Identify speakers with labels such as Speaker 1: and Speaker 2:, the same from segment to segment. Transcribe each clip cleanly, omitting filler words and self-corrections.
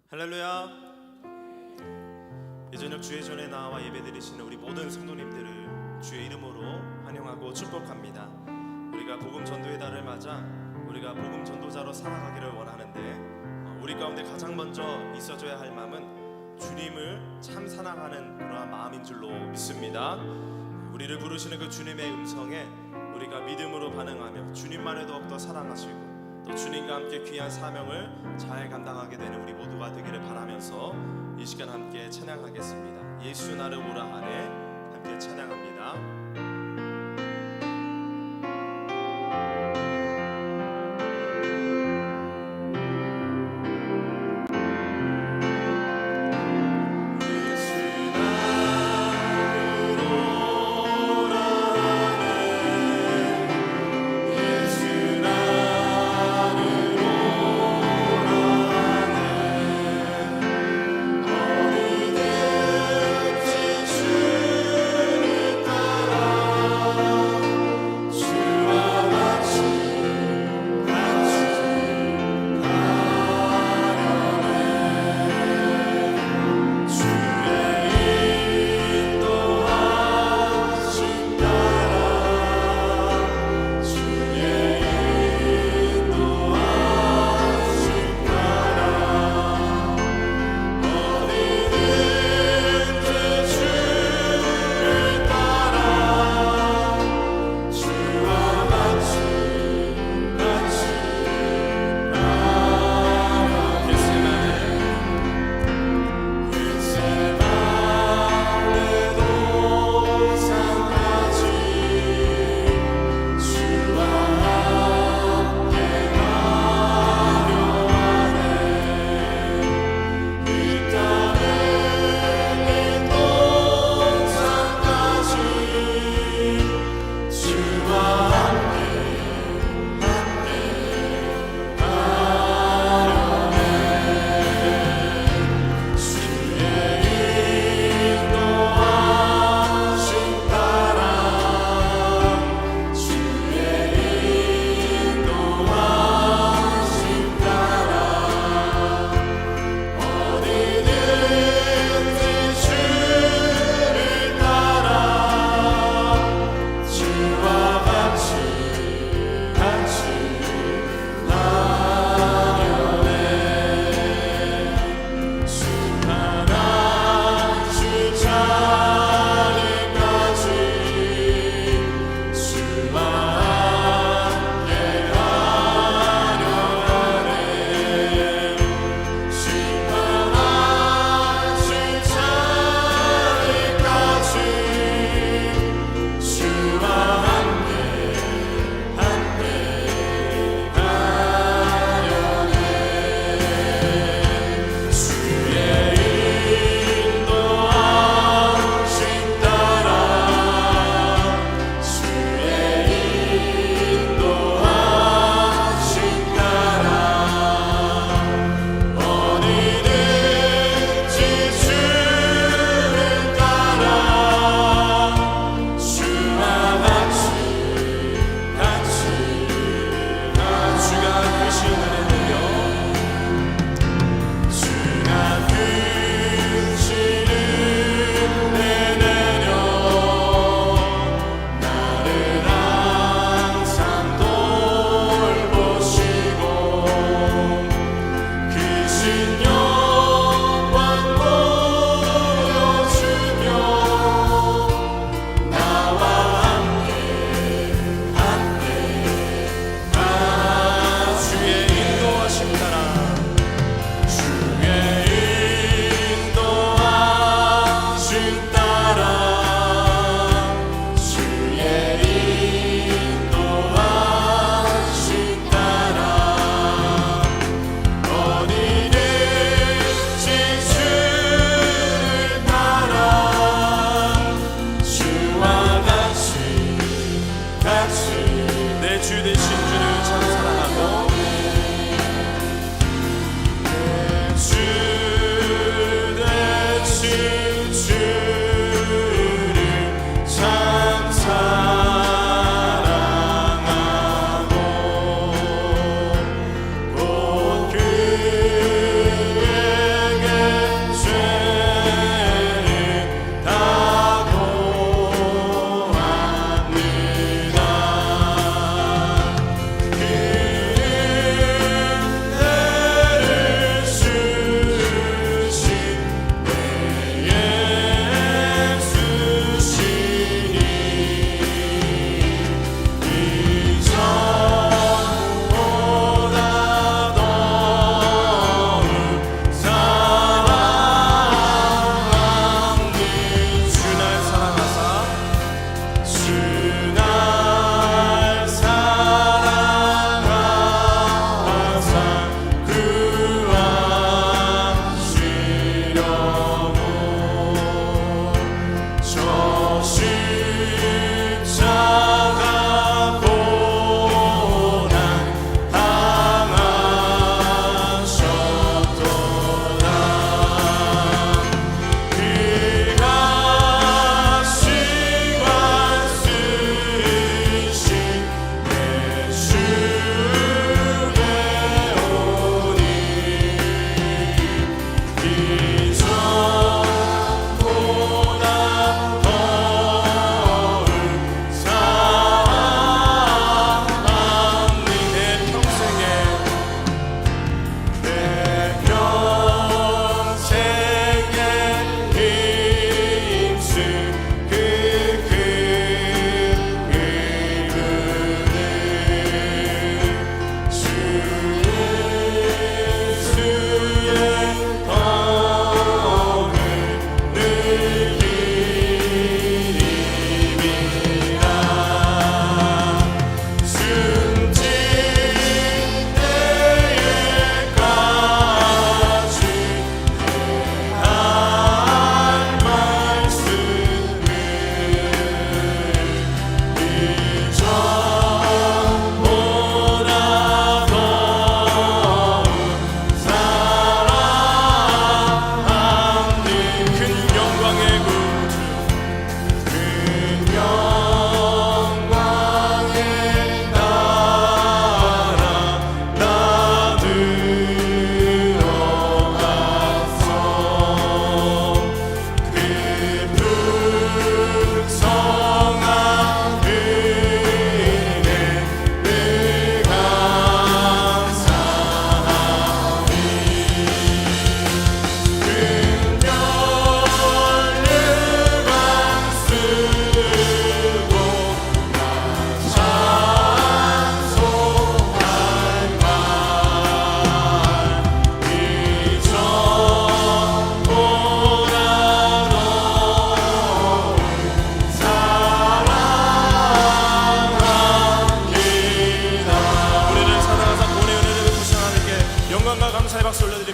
Speaker 1: 할렐루야. 이 저녁 주의 전에 나와 예배드리시는 우리 모든 성도님들을 주의 이름으로 환영하고 축복합니다. 우리가 복음 전도의 달을 맞아 우리가 복음 전도자로 살아가기를 원하는데 우리 가운데 가장 먼저 있어줘야 할 마음은 주님을 참 사랑하는 그러한 마음인 줄로 믿습니다. 우리를 부르시는 그 주님의 음성에 우리가 믿음으로 반응하며 주님만을 더욱더 사랑하시고 또 주님과 함께 귀한 사명을 잘 감당하게 되는 우리 모두가 되기를 바라면서 이 시간 함께 찬양하겠습니다. 예수 나를 오라 하네 함께 찬양합니다.
Speaker 2: 어디든지 주를 따라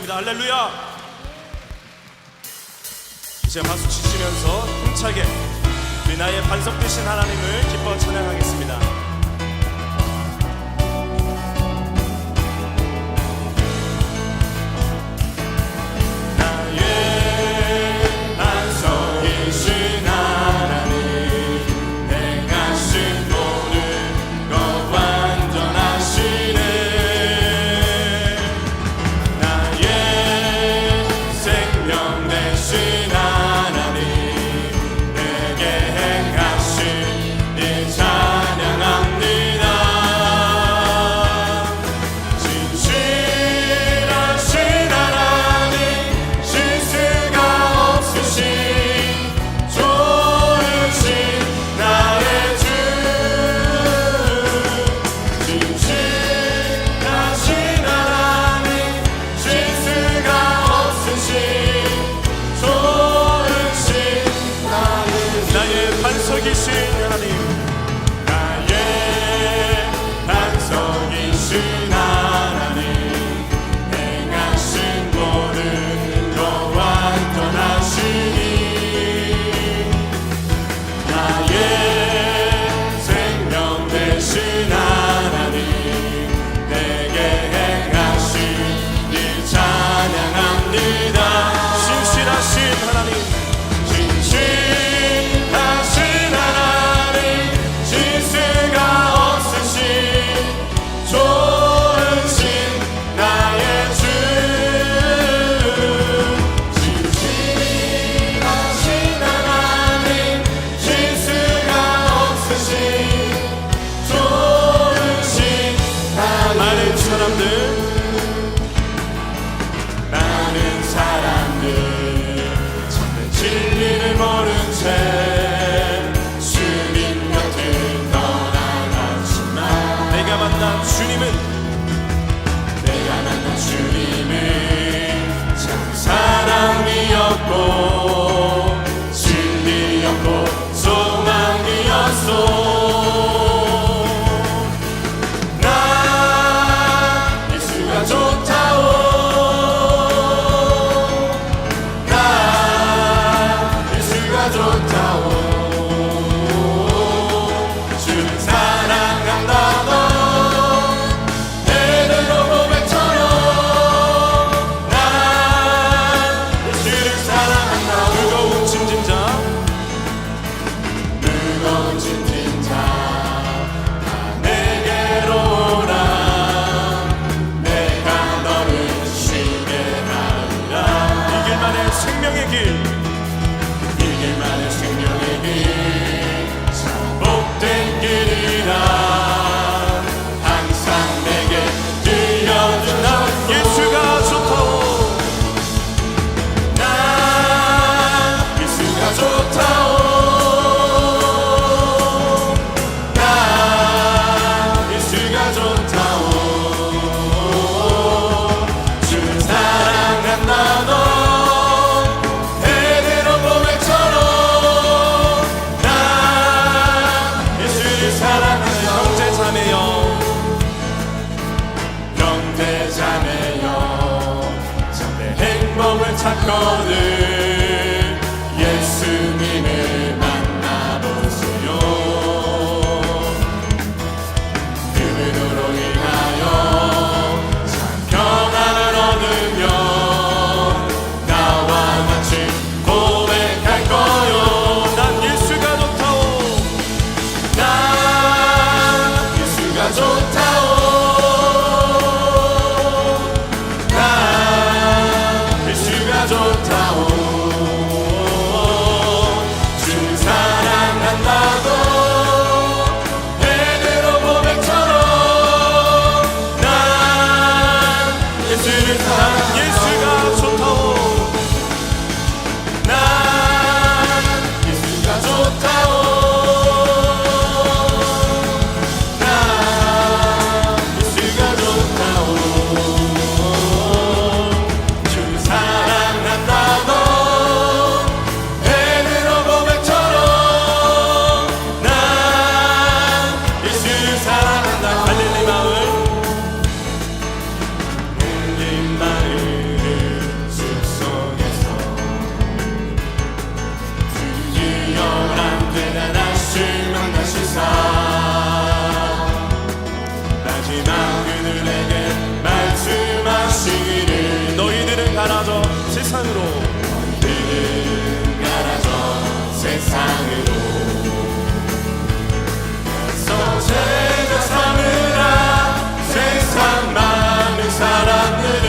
Speaker 1: 드립니다. 할렐루야. 이제 박수 치시면서 힘차게 우리 나의 반석 되신 하나님을 기뻐 찬양하겠습니다.
Speaker 2: 찾거든 예수님을 만나보세요. 그분으로 인하여 참 평안을 얻으며 나와 같이 고백할 거요. 난 예수가 좋다오. 난 예수가 좋다오. 좋다오.
Speaker 1: 세상으로
Speaker 2: 가라져 세상으로 서 제자 삼으라 세상 많은 사람들을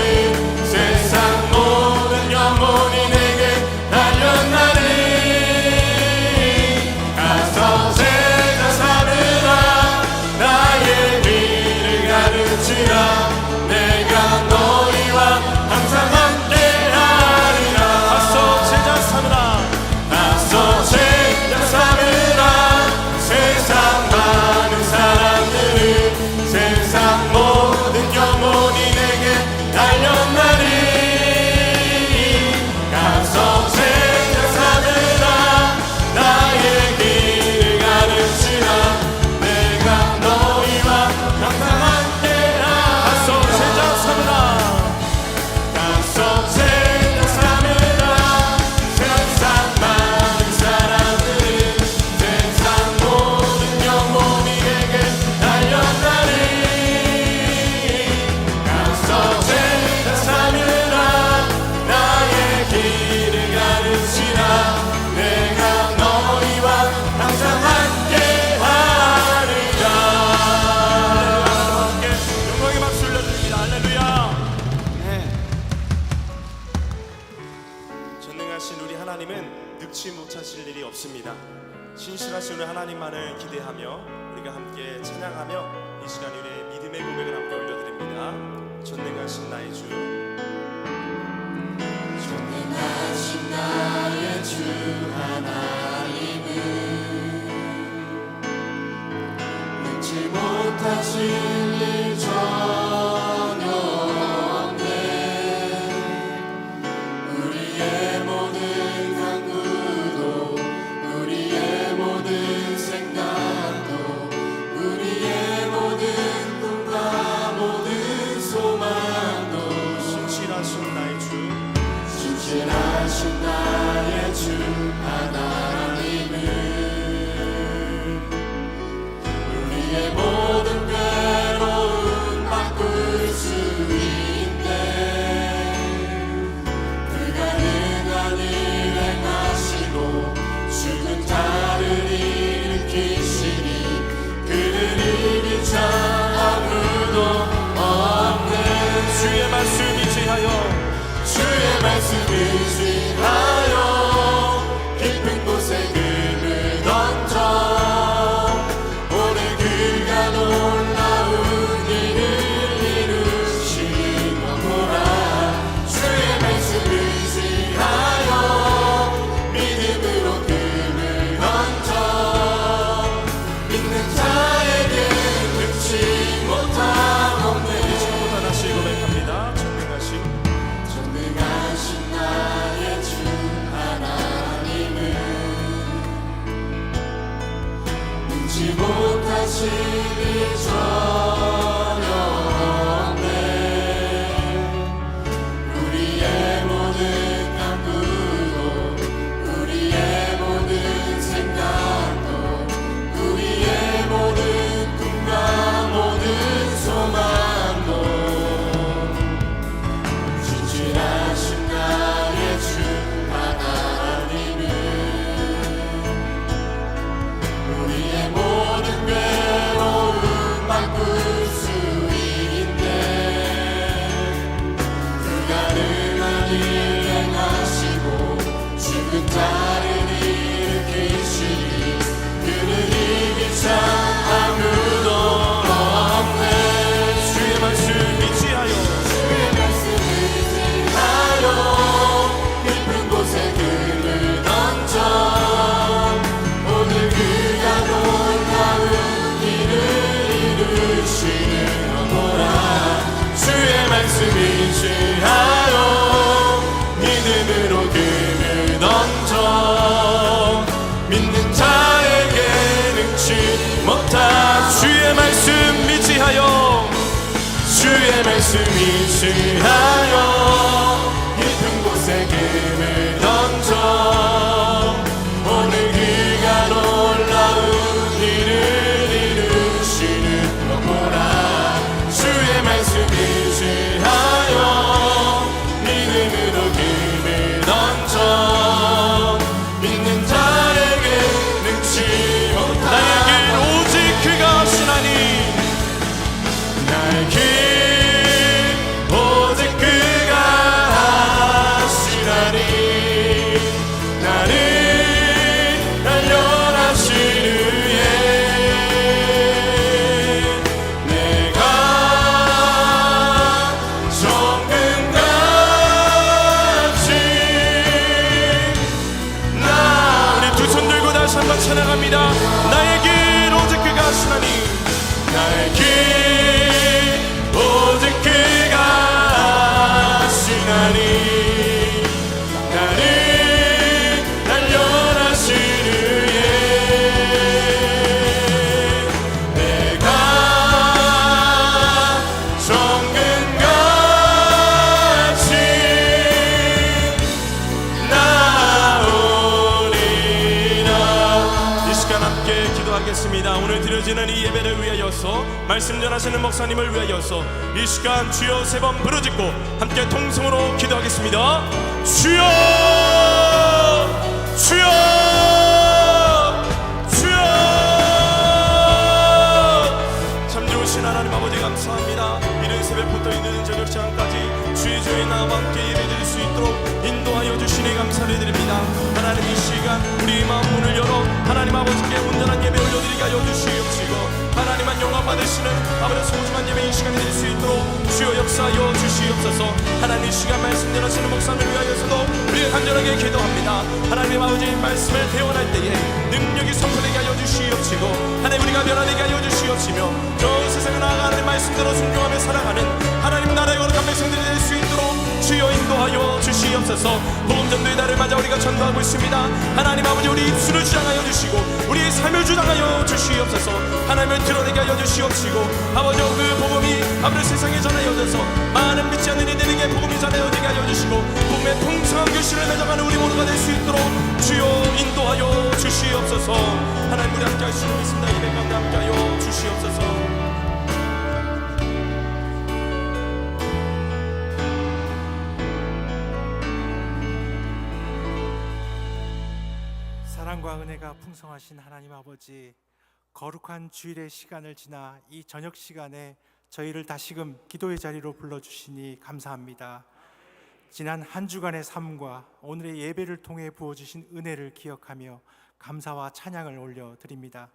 Speaker 2: 세상 모든 영혼이 내게 달렸나니 가서 제자 삼으라 나의 길을 가르치라 내가 너희와 항상 함께하리라
Speaker 1: 가서 제자 삼으라
Speaker 2: 가서 제자 삼으라 세상 많은 사람들을 세상 모든 영혼이 내게 달렸나니 가서 제자 삼으라 나의 길을 가르치라 내가 너희와 항상 함께하리라
Speaker 1: 가서 제자 삼으라
Speaker 2: 가서 제자 삼으라 세상 많은 사람들을 세상 모든 영혼이 내게 달렸나니 가서 제자 삼으라 나의 길을 가르치라 내가 너희와 항상 함께하리라
Speaker 1: 함께 영광의 박수 올려드립니다. 할렐루야. 전능하신 우리 하나님은 늙지 못하실 일이 없습니다. 신실하신 우리 하나님만을 기대하며 우리가 함께 찬양하며 이 시간 우리의 믿음의 고백을 함께 올려드립니다. 전능하신 나의 주
Speaker 2: 전능하신 나의 주 하나님은 능치 못하실 일 전혀 없네 우리의 모든 간구도 우리의 모든 생각도 우리의 모든 꿈과 모든 소망도
Speaker 1: 신실하신 나의 주
Speaker 2: 신실하신 나의 주 하나님은 우리의 모든 괴로움 바꿀 수 있네 불가능한 일 행하시고 죽은 자를 일으키시니 그를 이길 자 아무도 없네
Speaker 1: 주의 말씀 이지하여
Speaker 2: 주의 말씀 의지하여 깊은 곳에 금을 던져 오늘 그가 놀라운 일을 이루시는 것 보라 주의 말씀 의지하여 믿음으로 금을 던져 믿는 자에게 능치 못함 없네
Speaker 1: 처음부터 다시 고백합니다. 전능하신
Speaker 2: 전능하신 나의 주 하나님은 능치 못하실 일 전혀 없네 우리의 모든 간구도 우리의 모든 생각도 우리의 모든 꿈과 모든 소망도 신실하신 나의 주 하나님은 우리의 모든 괴로움 바꿀 수 있네 불가능한 일 행하시고 죽은 자를 일으키시니 그를 이길 자 아무도 없네
Speaker 1: 주의 말씀 이지하여
Speaker 2: 주의 말씀 의지하여 깊은 곳에 금을 던져 오늘 그가 놀라운 일을 이루시는 것 보라 주의 말씀 의지하여 믿음으로 금을 던져 믿는 자에게 능치 못한
Speaker 1: 주의 말씀 이지하여
Speaker 2: 주의 말씀 의지하여 깊은 곳에 금을 던져 오늘 그가 놀라운 일을 이루시는 것 보라 주의 말씀 의지하여 믿음으로 금을
Speaker 1: 기도하겠습니다. 오늘 드려지는 이 예배를 위하여서, 말씀 전하시는 목사님을 위하여서 이 시간 주여 3번 부르짖고 함께 통성으로 기도하겠습니다. 주여, 주여, 주여. 참 좋으신 하나님 아버지 감사합니다. 이른 새벽부터 이른 저녁 시간까지 주의 주의 나와 함께 예배드릴 수 있도록 인도하여 주시니 감사를 드립니다. 하나님 이 시간 우리 마음 문을 열어 하나님 아버지께 온전한 예배 올려드리게 하여 주시옵시고, 하나님만 영광 받으시는 아버지 소중한 예배 이 시간이 될 수 있도록 주여 역사하여 주시옵소서. 하나님 이 시간 말씀 전하시는 목사님을 위하여서도 우리가 간절하게 기도합니다. 하나님 아버지 말씀을 대원할 때에 능력이 선포되게 하여 주시옵시고, 하나님 우리가 변화되게 하여 주시옵시며, 저 세상을 나아가는 말씀대로 순종하며 살아가는 하나님 나라의 거룩한 백성들이 될 수 있도록 주여 인도하여 주시옵소서. 복음 전도의 달을 맞아 우리가 전도하고 있습니다. 하나님 아버지 우리 입술을 주장하여 주시고 우리의 삶을 주장하여 주시옵소서. 하나님을 드러내게 하여 주시옵시고, 아버지 그 복음이 아버지 세상에 전하여져서 많은 믿지 않는 이들에게 복음이 전하여지게 하여 주시고, 복음의 풍성한 교실을 맺어가는 우리 모두가 될 수 있도록 주여 인도하여 주시옵소서. 하나님 우리 함께 하시는 믿습니다. 예배 가운데 함께 하여 주시옵소서.
Speaker 3: 사랑과 은혜가 풍성하신 하나님 아버지, 거룩한 주일의 시간을 지나 이 저녁 시간에 저희를 다시금 기도의 자리로 불러주시니 감사합니다. 지난 한 주간의 삶과 오늘의 예배를 통해 부어주신 은혜를 기억하며 감사와 찬양을 올려드립니다.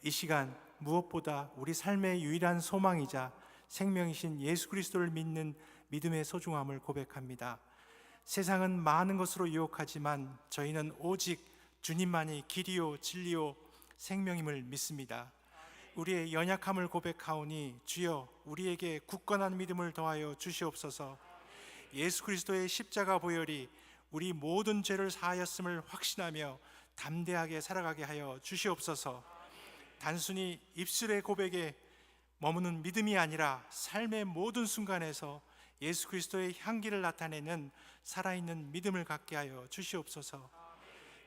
Speaker 3: 이 시간 무엇보다 우리 삶의 유일한 소망이자 생명이신 예수 그리스도를 믿는 믿음의 소중함을 고백합니다. 세상은 많은 것으로 유혹하지만 저희는 오직 주님만이 길이요 진리요 생명임을 믿습니다. 우리의 연약함을 고백하오니 주여 우리에게 굳건한 믿음을 더하여 주시옵소서. 예수 그리스도의 십자가 보혈이 우리 모든 죄를 사하였음을 확신하며 담대하게 살아가게 하여 주시옵소서. 단순히 입술의 고백에 머무는 믿음이 아니라 삶의 모든 순간에서 예수 그리스도의 향기를 나타내는 살아있는 믿음을 갖게 하여 주시옵소서.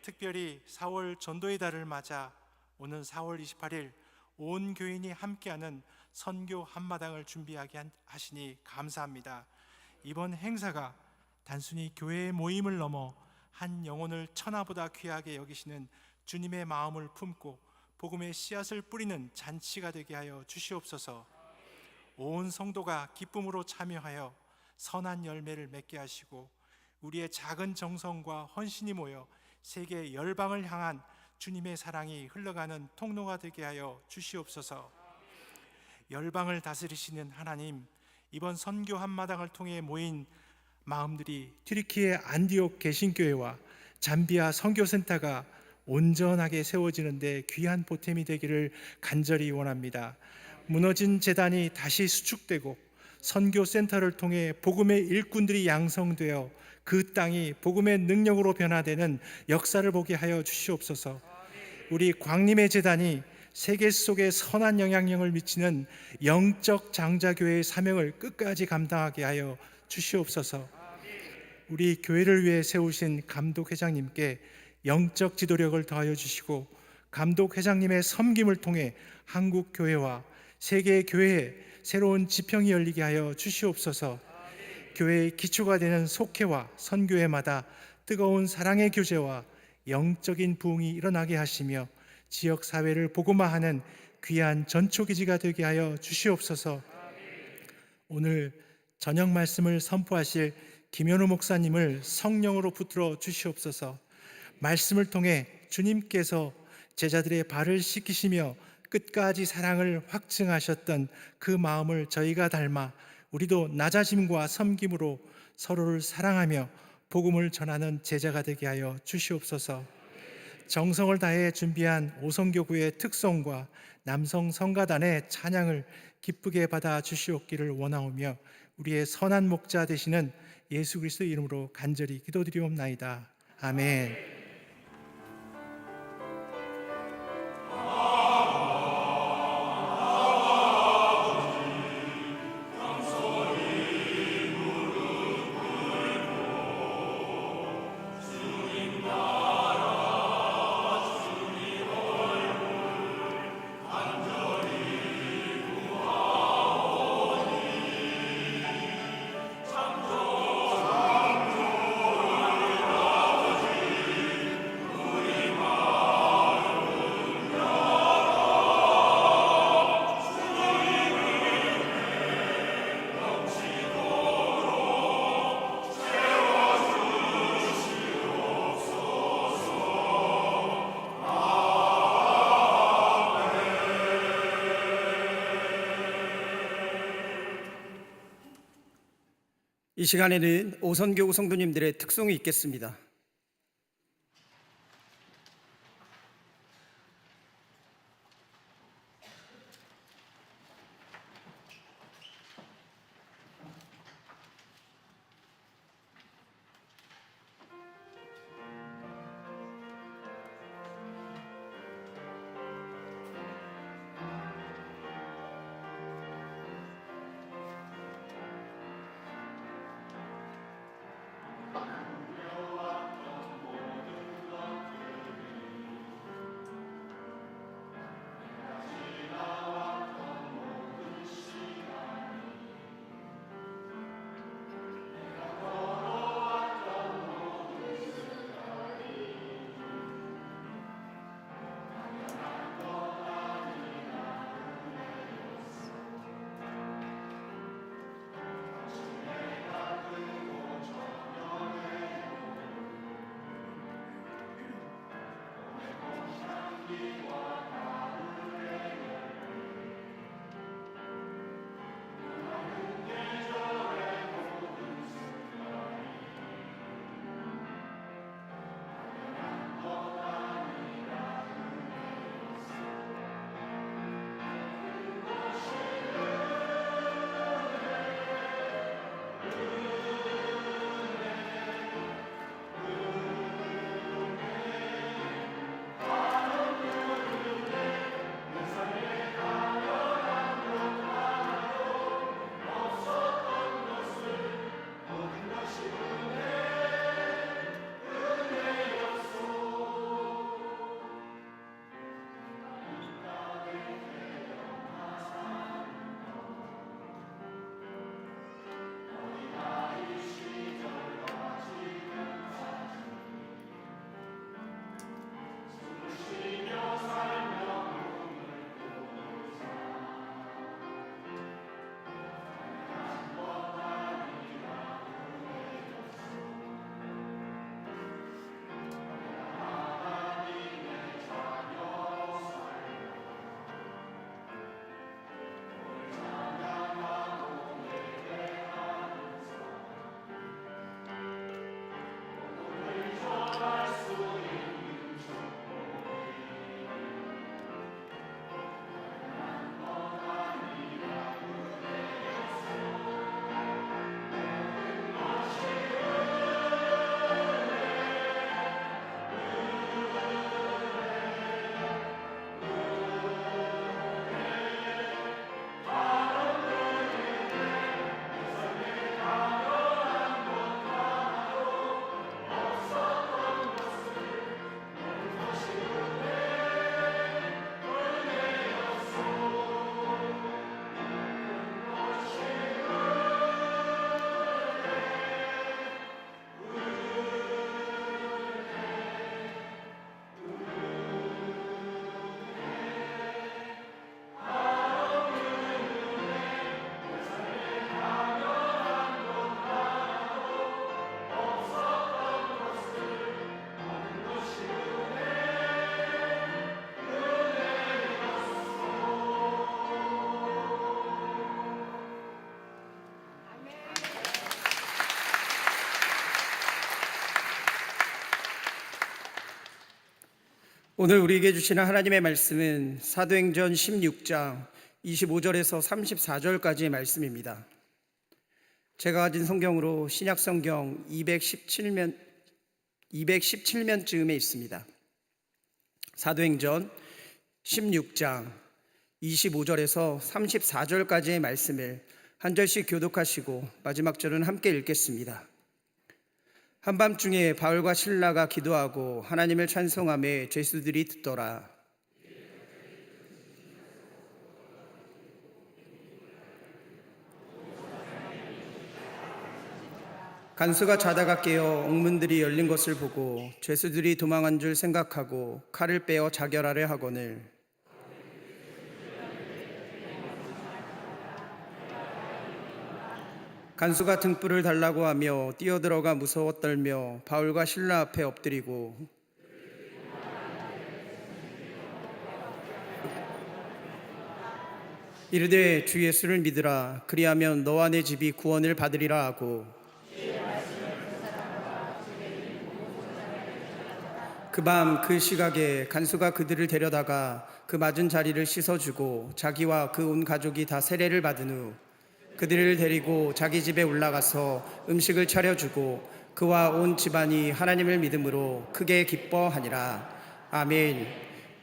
Speaker 3: 특별히 4월 전도의 달을 맞아 오는 4월 28일 온 교인이 함께하는 선교 한마당을 준비하게 하시니 감사합니다. 이번 행사가 단순히 교회의 모임을 넘어 한 영혼을 천하보다 귀하게 여기시는 주님의 마음을 품고 복음의 씨앗을 뿌리는 잔치가 되게 하여 주시옵소서. 온 성도가 기쁨으로 참여하여 선한 열매를 맺게 하시고 우리의 작은 정성과 헌신이 모여 세계 열방을 향한 주님의 사랑이 흘러가는 통로가 되게 하여 주시옵소서. 열방을 다스리시는 하나님, 이번 선교 한마당을 통해 모인 마음들이 튀르키예 안디옥 개신교회와 잠비아 선교센터가 온전하게 세워지는데 귀한 보탬이 되기를 간절히 원합니다. 무너진 재단이 다시 수축되고 선교센터를 통해 복음의 일꾼들이 양성되어 그 땅이 복음의 능력으로 변화되는 역사를 보게 하여 주시옵소서. 우리 광림의 재단이 세계 속에 선한 영향력을 미치는 영적 장자교회의 사명을 끝까지 감당하게 하여 주시옵소서. 우리 교회를 위해 세우신 감독회장님께 영적 지도력을 더하여 주시고 감독회장님의 섬김을 통해 한국 교회와 세계 교회에 새로운 지평이 열리게 하여 주시옵소서. 교회의 기초가 되는 속회와 선교회마다 뜨거운 사랑의 교제와 영적인 부흥이 일어나게 하시며 지역 사회를 복음화하는 귀한 전초기지가 되게 하여 주시옵소서. 오늘 저녁 말씀을 선포하실 김현우 목사님을 성령으로 붙들어 주시옵소서. 말씀을 통해 주님께서 제자들의 발을 씻기시며 끝까지 사랑을 확증하셨던 그 마음을 저희가 닮아 우리도 낮아짐과 섬김으로 서로를 사랑하며 복음을 전하는 제자가 되게 하여 주시옵소서. 정성을 다해 준비한 오성교구의 특성과 남성 성가단의 찬양을 기쁘게 받아 주시옵기를 원하오며 우리의 선한 목자 되시는 예수 그리스도 이름으로 간절히 기도드리옵나이다. 아멘.
Speaker 4: 이 시간에는 오선교구 성도님들의 특송이 있겠습니다. 오늘 우리에게 주시는 하나님의 말씀은 사도행전 16장 25절에서 34절까지의 말씀입니다. 제가 가진 성경으로 신약성경 217면쯤에 있습니다. 사도행전 16장 25절에서 34절까지의 말씀을 한 절씩 교독하시고 마지막 절은 함께 읽겠습니다. 한밤중에 바울과 실라가 기도하고 하나님을 찬송하며 죄수들이 듣더라. 간수가 자다가 깨어 옥문들이 열린 것을 보고 죄수들이 도망한 줄 생각하고 칼을 빼어 자결하려 하거늘 간수가 등불을 달라고 하며 뛰어들어가 무서워 떨며 바울과 실라 앞에 엎드리고 이르되 주 예수를 믿으라. 그리하면 너와 내 집이 구원을 받으리라 하고 그 밤 그 시각에 간수가 그들을 데려다가 그 맞은 자리를 씻어주고 자기와 그 온 가족이 다 세례를 받은 후 그들을 데리고 자기 집에 올라가서 음식을 차려주고 그와 온 집안이 하나님을 믿음으로 크게 기뻐하니라. 아멘.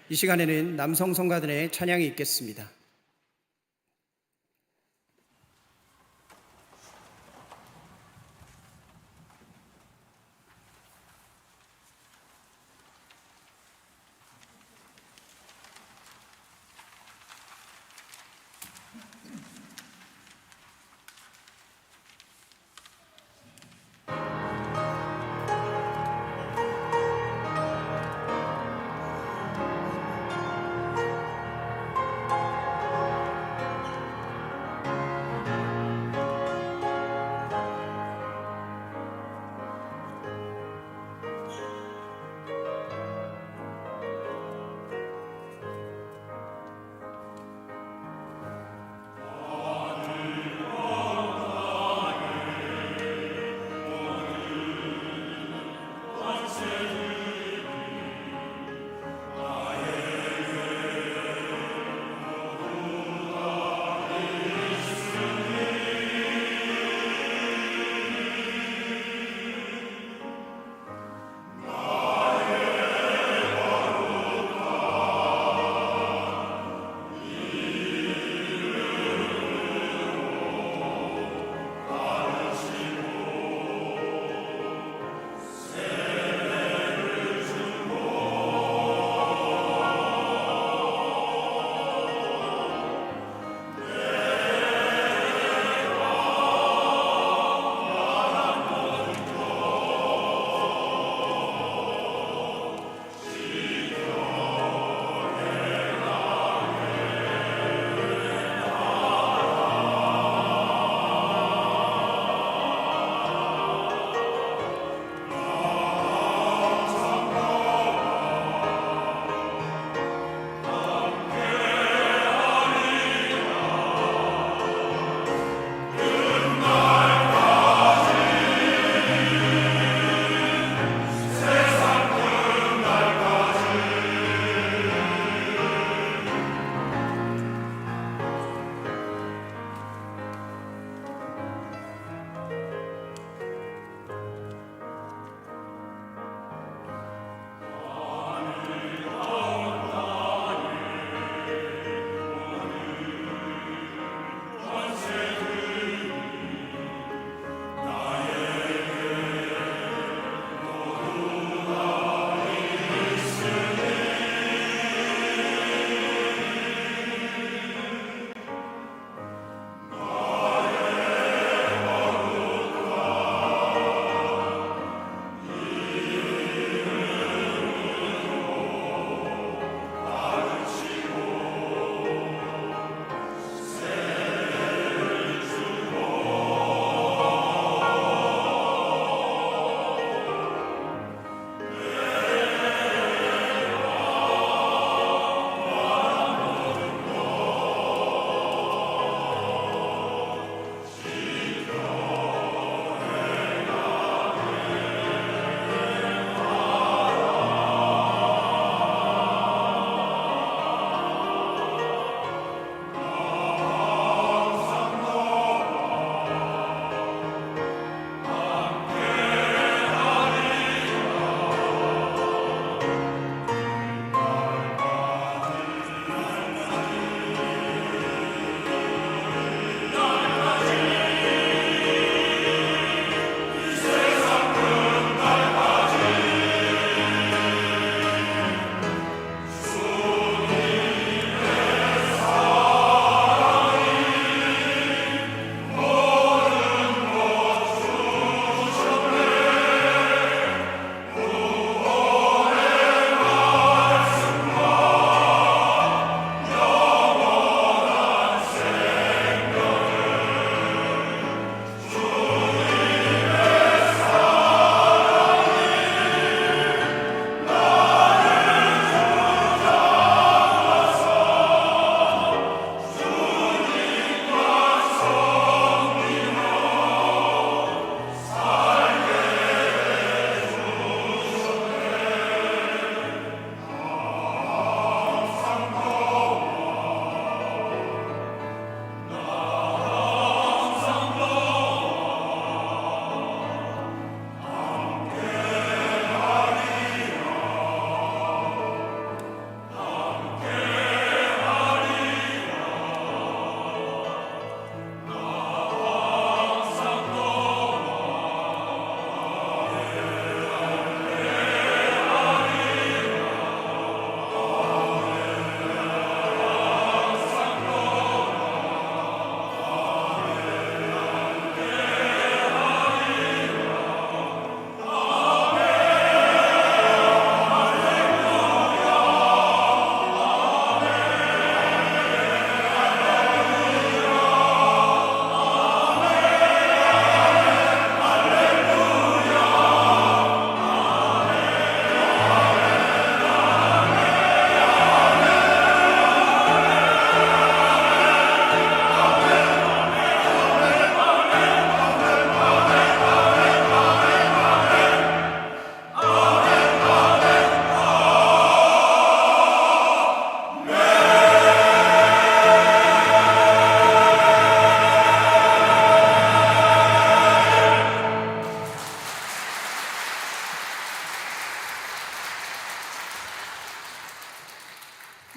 Speaker 4: 이 시간에는 남성 성가들의 찬양이 있겠습니다.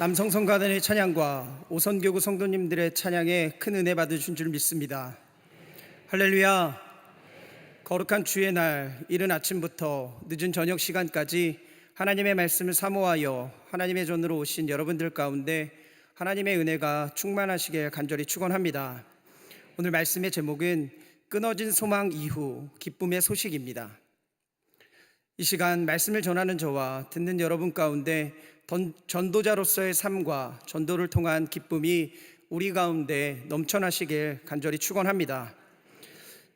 Speaker 4: 남성성가단의 찬양과 오선교구 성도님들의 찬양에 큰 은혜 받으신 줄 믿습니다. 할렐루야. 거룩한 주의 날 이른 아침부터 늦은 저녁 시간까지 하나님의 말씀을 사모하여 하나님의 전으로 오신 여러분들 가운데 하나님의 은혜가 충만하시길 간절히 축원합니다. 오늘 말씀의 제목은 끊어진 소망 이후 기쁨의 소식입니다. 이 시간 말씀을 전하는 저와 듣는 여러분 가운데 전도자로서의 삶과 전도를 통한 기쁨이 우리 가운데 넘쳐나시길 간절히 축원합니다.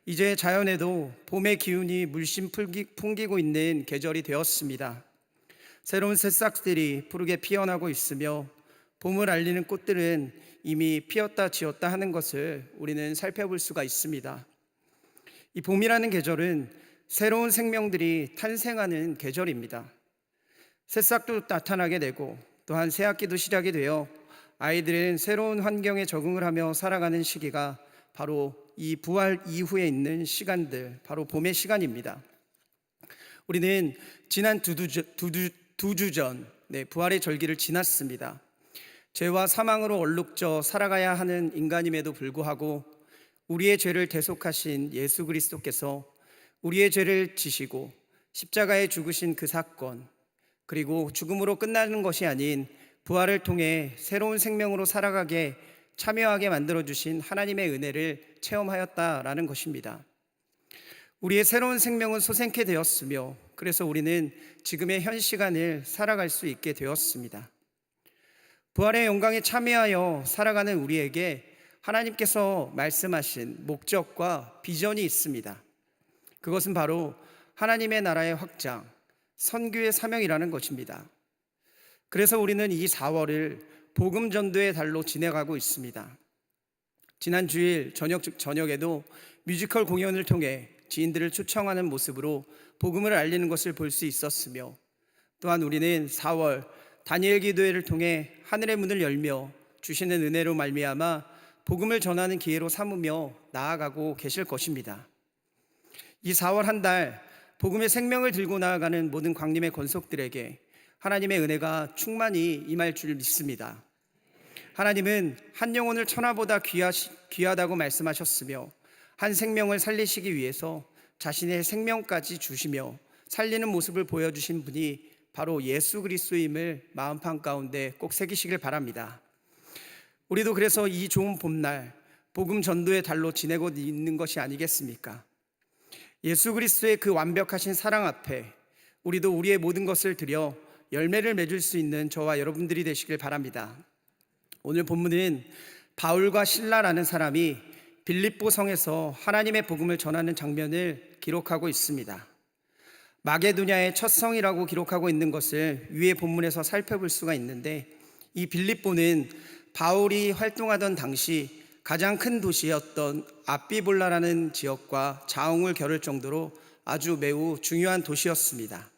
Speaker 4: 이제 자연에도 봄의 기운이 물씬 풍기고 있는 계절이 되었습니다. 새로운 새싹들이 푸르게 피어나고 있으며 봄을 알리는 꽃들은 이미 피었다 지었다 하는 것을 우리는 살펴볼 수가 있습니다. 이 봄이라는 계절은 새로운 생명들이 탄생하는 계절입니다. 새싹도 나타나게 되고 또한 새학기도 시작이 되어 아이들은 새로운 환경에 적응을 하며 살아가는 시기가 바로 이 부활 이후에 있는 시간들, 바로 봄의 시간입니다. 우리는 지난 두 주 전 부활의 절기를 지났습니다. 죄와 사망으로 얼룩져 살아가야 하는 인간임에도 불구하고 우리의 죄를 대속하신 예수 그리스도께서 우리의 죄를 지시고 십자가에 죽으신 그 사건, 그리고 죽음으로 끝나는 것이 아닌 부활을 통해 새로운 생명으로 살아가게 참여하게 만들어주신 하나님의 은혜를 체험하였다라는 것입니다. 우리의 새로운 생명은 솟게 되었으며 그래서 우리는 지금의 현 시간을 살아갈 수 있게 되었습니다. 부활의 영광에 참여하여 살아가는 우리에게 하나님께서 말씀하신 목적과 비전이 있습니다. 그것은 바로 하나님의 나라의 확장, 선교의 사명이라는 것입니다. 그래서 우리는 이 4월을 복음 전도의 달로 지내가고 있습니다. 지난 주일 저녁에도 뮤지컬 공연을 통해 지인들을 초청하는 모습으로 복음을 알리는 것을 볼 수 있었으며 또한 우리는 4월 다니엘 기도회를 통해 하늘의 문을 열며 주시는 은혜로 말미암아 복음을 전하는 기회로 삼으며 나아가고 계실 것입니다. 이 4월 한 달 복음의 생명을 들고 나아가는 모든 광림의 권속들에게 하나님의 은혜가 충만히 임할 줄 믿습니다. 하나님은 한 영혼을 천하보다 귀하다고 말씀하셨으며 한 생명을 살리시기 위해서 자신의 생명까지 주시며 살리는 모습을 보여주신 분이 바로 예수 그리스도임을 마음판 가운데 꼭 새기시길 바랍니다. 우리도 그래서 이 좋은 봄날 복음 전도의 달로 지내고 있는 것이 아니겠습니까? 예수 그리스도의 그 완벽하신 사랑 앞에 우리도 우리의 모든 것을 드려 열매를 맺을 수 있는 저와 여러분들이 되시길 바랍니다. 오늘 본문은 바울과 실라라는 사람이 빌립보 성에서 하나님의 복음을 전하는 장면을 기록하고 있습니다. 마게도냐의 첫 성이라고 기록하고 있는 것을 위의 본문에서 살펴볼 수가 있는데 이 빌립보는 바울이 활동하던 당시 가장 큰 도시였던 아비볼라라는 지역과 자웅을 겨룰 정도로 아주 매우 중요한 도시였습니다.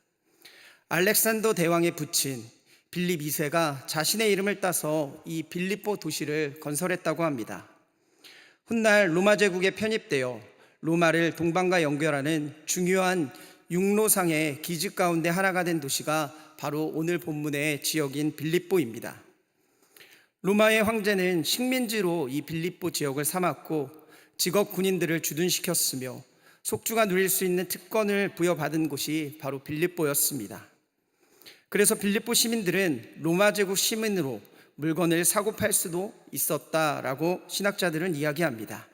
Speaker 4: 알렉산더 대왕의 부친 빌립 2세가 자신의 이름을 따서 이 빌립보 도시를 건설했다고 합니다. 훗날 로마 제국에 편입되어 로마를 동방과 연결하는 중요한 육로상의 기지 가운데 하나가 된 도시가 바로 오늘 본문의 지역인 빌립보입니다. 로마의 황제는 식민지로 이 빌립보 지역을 삼았고 직업 군인들을 주둔시켰으며 속주가 누릴 수 있는 특권을 부여받은 곳이 바로 빌립보였습니다. 그래서 빌립보 시민들은 로마 제국 시민으로 물건을 사고 팔 수도 있었다라고 신학자들은 이야기합니다.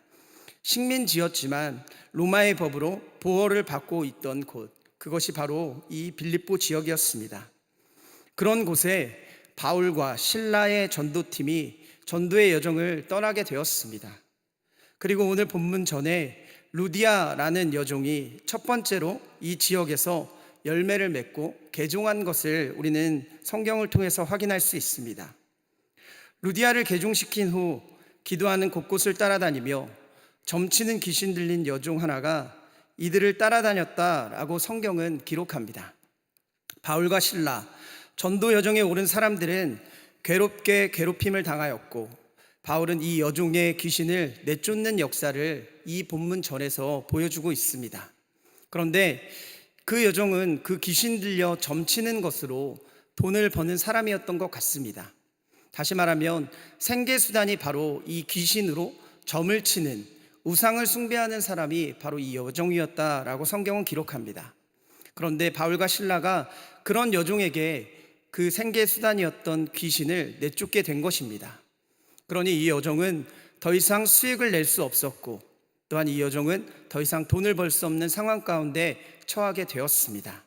Speaker 4: 식민지였지만 로마의 법으로 보호를 받고 있던 곳, 그것이 바로 이 빌립보 지역이었습니다. 그런 곳에 바울과 실라의 전도팀이 전도의 여정을 떠나게 되었습니다. 그리고 오늘 본문 전에 루디아라는 여종이 첫 번째로 이 지역에서 열매를 맺고 개종한 것을 우리는 성경을 통해서 확인할 수 있습니다. 루디아를 개종시킨 후 기도하는 곳곳을 따라다니며 점치는 귀신 들린 여종 하나가 이들을 따라다녔다라고 성경은 기록합니다. 바울과 실라, 전도 여정에 오른 사람들은 괴롭게 괴롭힘을 당하였고 바울은 이 여종의 귀신을 내쫓는 역사를 이 본문 전에서 보여주고 있습니다. 그런데 그 여종은 그 귀신 들려 점치는 것으로 돈을 버는 사람이었던 것 같습니다. 다시 말하면 생계수단이 바로 이 귀신으로 점을 치는, 우상을 숭배하는 사람이 바로 이 여종이었다라고 성경은 기록합니다. 그런데 바울과 실라가 그런 여종에게 그 생계수단이었던 귀신을 내쫓게 된 것입니다. 그러니 이 여종은 더 이상 수익을 낼 수 없었고, 또한 이 여종은 더 이상 돈을 벌 수 없는 상황 가운데 처하게 되었습니다.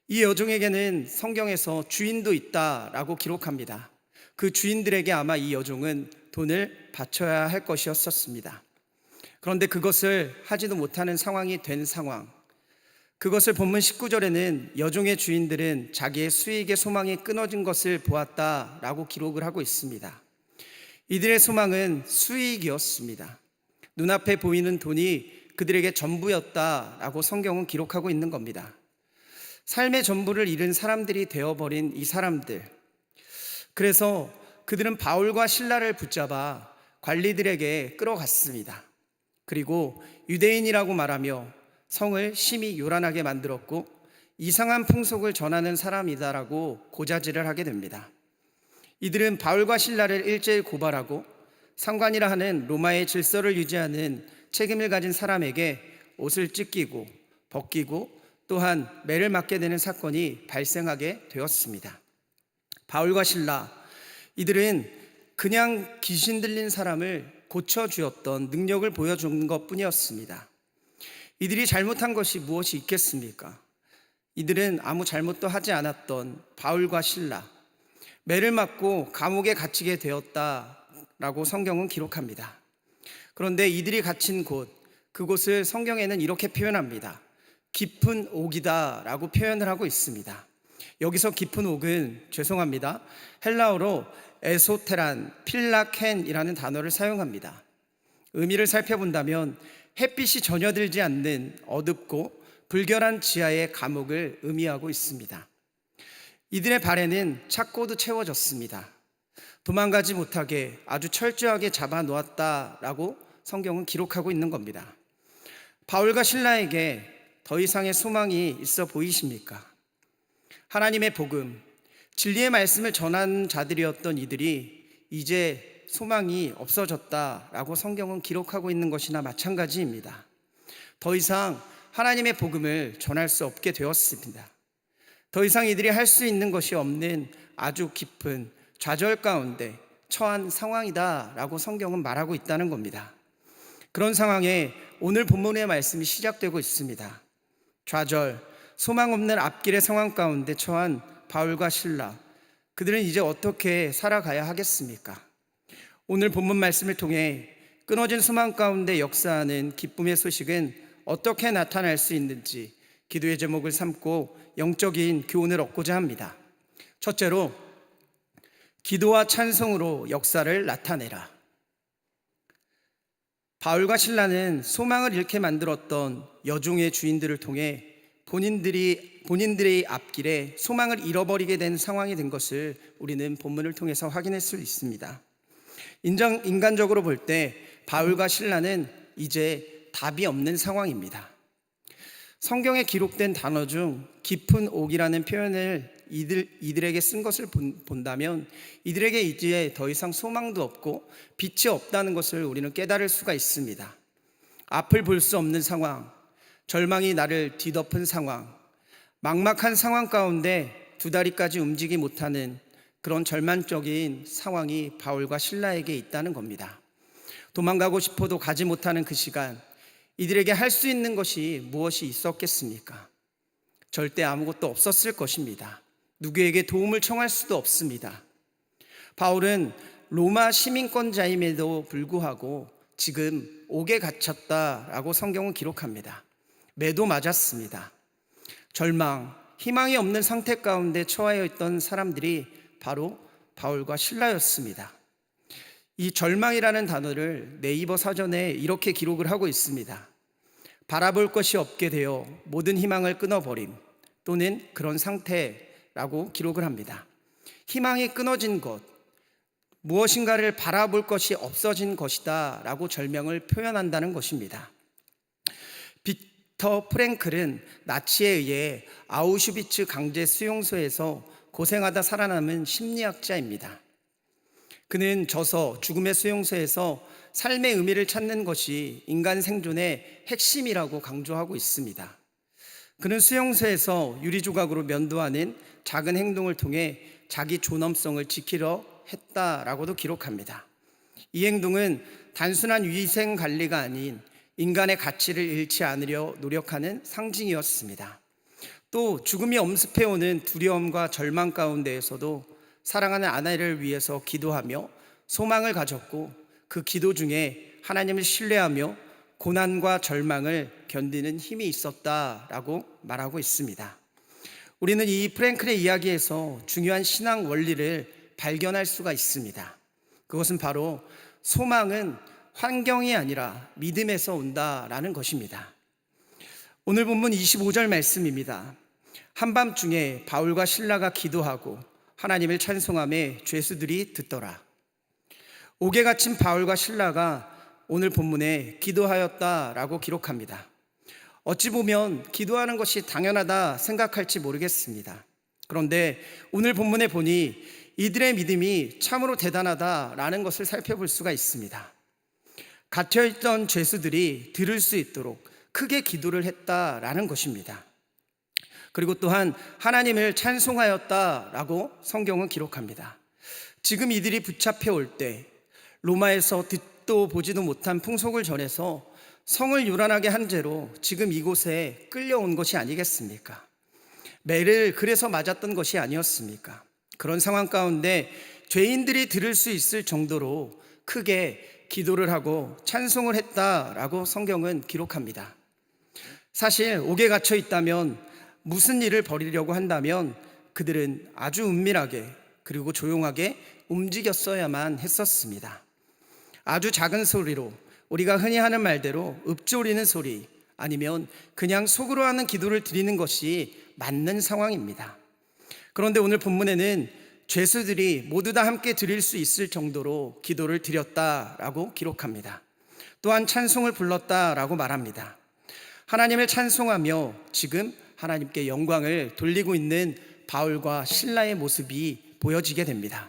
Speaker 4: 이 여종에게는 성경에서 주인도 있다라고 기록합니다. 그 주인들에게 아마 이 여종은 돈을 바쳐야 할 것이었습니다. 그런데 그것을 하지도 못하는 상황이 된 상황, 그것을 본문 19절에는 여종의 주인들은 자기의 수익의 소망이 끊어진 것을 보았다라고 기록을 하고 있습니다. 이들의 소망은 수익이었습니다. 눈앞에 보이는 돈이 그들에게 전부였다라고 성경은 기록하고 있는 겁니다. 삶의 전부를 잃은 사람들이 되어버린 이 사람들, 그래서 그들은 바울과 실라를 붙잡아 관리들에게 끌어갔습니다. 그리고 유대인이라고 말하며 성을 심히 요란하게 만들었고 이상한 풍속을 전하는 사람이다라고 고자질을 하게 됩니다. 이들은 바울과 실라를 일제히 고발하고 상관이라 하는 로마의 질서를 유지하는 책임을 가진 사람에게 옷을 찢기고 벗기고 또한 매를 맞게 되는 사건이 발생하게 되었습니다. 바울과 실라, 이들은 그냥 귀신 들린 사람을 고쳐주었던 능력을 보여준 것뿐이었습니다. 이들이 잘못한 것이 무엇이 있겠습니까? 이들은 아무 잘못도 하지 않았던 바울과 실라, 매를 맞고 감옥에 갇히게 되었다라고 성경은 기록합니다. 그런데 이들이 갇힌 곳, 그곳을 성경에는 이렇게 표현합니다. 깊은 옥이다라고 표현을 하고 있습니다. 여기서 깊은 옥은, 죄송합니다, 헬라어로 에소테란 필라켄이라는 단어를 사용합니다. 의미를 살펴본다면 햇빛이 전혀 들지 않는 어둡고 불결한 지하의 감옥을 의미하고 있습니다. 이들의 발에는 착고도 채워졌습니다. 도망가지 못하게 아주 철저하게 잡아 놓았다라고 성경은 기록하고 있는 겁니다. 바울과 실라에게 더 이상의 소망이 있어 보이십니까? 하나님의 복음, 진리의 말씀을 전하는 자들이었던 이들이 이제 소망이 없어졌다라고 성경은 기록하고 있는 것이나 마찬가지입니다. 더 이상 하나님의 복음을 전할 수 없게 되었습니다. 더 이상 이들이 할 수 있는 것이 없는 아주 깊은 좌절 가운데 처한 상황이다라고 성경은 말하고 있다는 겁니다. 그런 상황에 오늘 본문의 말씀이 시작되고 있습니다. 좌절, 소망 없는 앞길의 상황 가운데 처한 바울과 실라, 그들은 이제 어떻게 살아가야 하겠습니까? 오늘 본문 말씀을 통해 끊어진 소망 가운데 역사하는 기쁨의 소식은 어떻게 나타날 수 있는지 기도의 제목을 삼고 영적인 교훈을 얻고자 합니다. 첫째로, 기도와 찬송으로 역사를 나타내라. 바울과 실라는 소망을 잃게 만들었던 여종의 주인들을 통해 본인들의 앞길에 소망을 잃어버리게 된 상황이 된 것을 우리는 본문을 통해서 확인할 수 있습니다. 인간적으로 볼 때 바울과 실라는 이제 답이 없는 상황입니다. 성경에 기록된 단어 중 깊은 옥이라는 표현을 이들에게 쓴 것을 본다면 이들에게 이제 더 이상 소망도 없고 빛이 없다는 것을 우리는 깨달을 수가 있습니다. 앞을 볼 수 없는 상황, 절망이 나를 뒤덮은 상황, 막막한 상황 가운데 두 다리까지 움직이지 못하는 그런 절망적인 상황이 바울과 실라에게 있다는 겁니다. 도망가고 싶어도 가지 못하는 그 시간, 이들에게 할 수 있는 것이 무엇이 있었겠습니까? 절대 아무것도 없었을 것입니다. 누구에게 도움을 청할 수도 없습니다. 바울은 로마 시민권자임에도 불구하고 지금 옥에 갇혔다라고 성경은 기록합니다. 매도 맞았습니다. 절망, 희망이 없는 상태 가운데 처해 있던 사람들이 바로 바울과 실라였습니다. 이 절망이라는 단어를 네이버 사전에 이렇게 기록을 하고 있습니다. 바라볼 것이 없게 되어 모든 희망을 끊어버림 또는 그런 상태라고 기록을 합니다. 희망이 끊어진 것, 무엇인가를 바라볼 것이 없어진 것이다 라고 절명을 표현한다는 것입니다. 빅터 프랭클은 나치에 의해 아우슈비츠 강제 수용소에서 고생하다 살아남은 심리학자입니다. 그는 저서 죽음의 수용소에서 삶의 의미를 찾는 것이 인간 생존의 핵심이라고 강조하고 있습니다. 그는 수용소에서 유리조각으로 면도하는 작은 행동을 통해 자기 존엄성을 지키려 했다라고도 기록합니다. 이 행동은 단순한 위생 관리가 아닌 인간의 가치를 잃지 않으려 노력하는 상징이었습니다. 또 죽음이 엄습해오는 두려움과 절망 가운데에서도 사랑하는 아내를 위해서 기도하며 소망을 가졌고, 그 기도 중에 하나님을 신뢰하며 고난과 절망을 견디는 힘이 있었다라고 말하고 있습니다. 우리는 이 프랭클의 이야기에서 중요한 신앙 원리를 발견할 수가 있습니다. 그것은 바로 소망은 환경이 아니라 믿음에서 온다라는 것입니다. 오늘 본문 25절 말씀입니다. 한밤중에 바울과 실라가 기도하고 하나님을 찬송하며 죄수들이 듣더라. 옥에 갇힌 바울과 실라가 오늘 본문에 기도하였다라고 기록합니다. 어찌 보면 기도하는 것이 당연하다 생각할지 모르겠습니다. 그런데 오늘 본문에 보니 이들의 믿음이 참으로 대단하다라는 것을 살펴볼 수가 있습니다. 갇혀있던 죄수들이 들을 수 있도록 크게 기도를 했다라는 것입니다. 그리고 또한 하나님을 찬송하였다라고 성경은 기록합니다. 지금 이들이 붙잡혀 올 때 로마에서 듣도 보지도 못한 풍속을 전해서 성을 요란하게 한 죄로 지금 이곳에 끌려온 것이 아니겠습니까? 매를 그래서 맞았던 것이 아니었습니까? 그런 상황 가운데 죄인들이 들을 수 있을 정도로 크게 기도를 하고 찬송을 했다라고 성경은 기록합니다. 사실 옥에 갇혀 있다면, 무슨 일을 벌이려고 한다면 그들은 아주 은밀하게 그리고 조용하게 움직였어야만 했었습니다. 아주 작은 소리로, 우리가 흔히 하는 말대로 읊조리는 소리, 아니면 그냥 속으로 하는 기도를 드리는 것이 맞는 상황입니다. 그런데 오늘 본문에는 죄수들이 모두 다 함께 드릴 수 있을 정도로 기도를 드렸다라고 기록합니다. 또한 찬송을 불렀다라고 말합니다. 하나님을 찬송하며 지금 하나님께 영광을 돌리고 있는 바울과 실라의 모습이 보여지게 됩니다.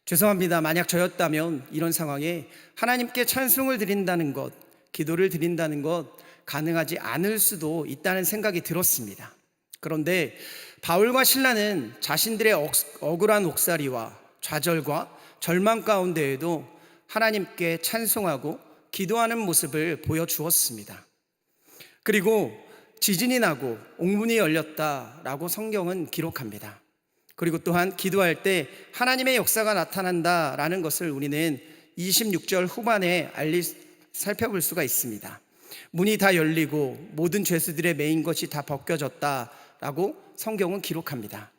Speaker 4: 죄송합니다. 만약 저였다면 이런 상황에 하나님께 찬송을 드린다는 것, 기도를 드린다는 것 가능하지 않을 수도 있다는 생각이 들었습니다. 그런데 바울과 실라는 자신들의 억울한 옥살이와 좌절과 절망 가운데에도 하나님께 찬송하고 기도하는 모습을 보여주었습니다. 그리고 지진이 나고 옥문이 열렸다라고 성경은 기록합니다. 그리고 또한 기도할 때 하나님의 역사가 나타난다라는 것을 우리는 26절 후반에 살펴볼 수가 있습니다. 문이 다 열리고 모든 죄수들의 매인 것이 다 벗겨졌다라고 성경은 기록합니다.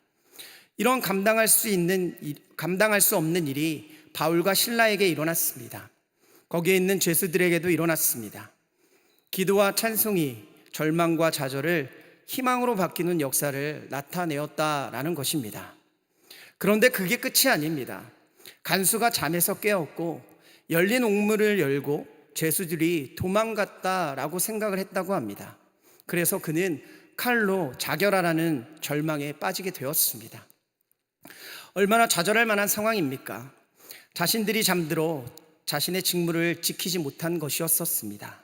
Speaker 4: 이런 감당할 수 없는 일이 바울과 실라에게 일어났습니다. 거기에 있는 죄수들에게도 일어났습니다. 기도와 찬송이 절망과 좌절을 희망으로 바뀌는 역사를 나타내었다라는 것입니다. 그런데 그게 끝이 아닙니다. 간수가 잠에서 깨었고 열린 옥문을 열고 죄수들이 도망갔다라고 생각을 했다고 합니다. 그래서 그는 칼로 자결하라는 절망에 빠지게 되었습니다. 얼마나 좌절할 만한 상황입니까? 자신들이 잠들어 자신의 직무를 지키지 못한 것이었습니다.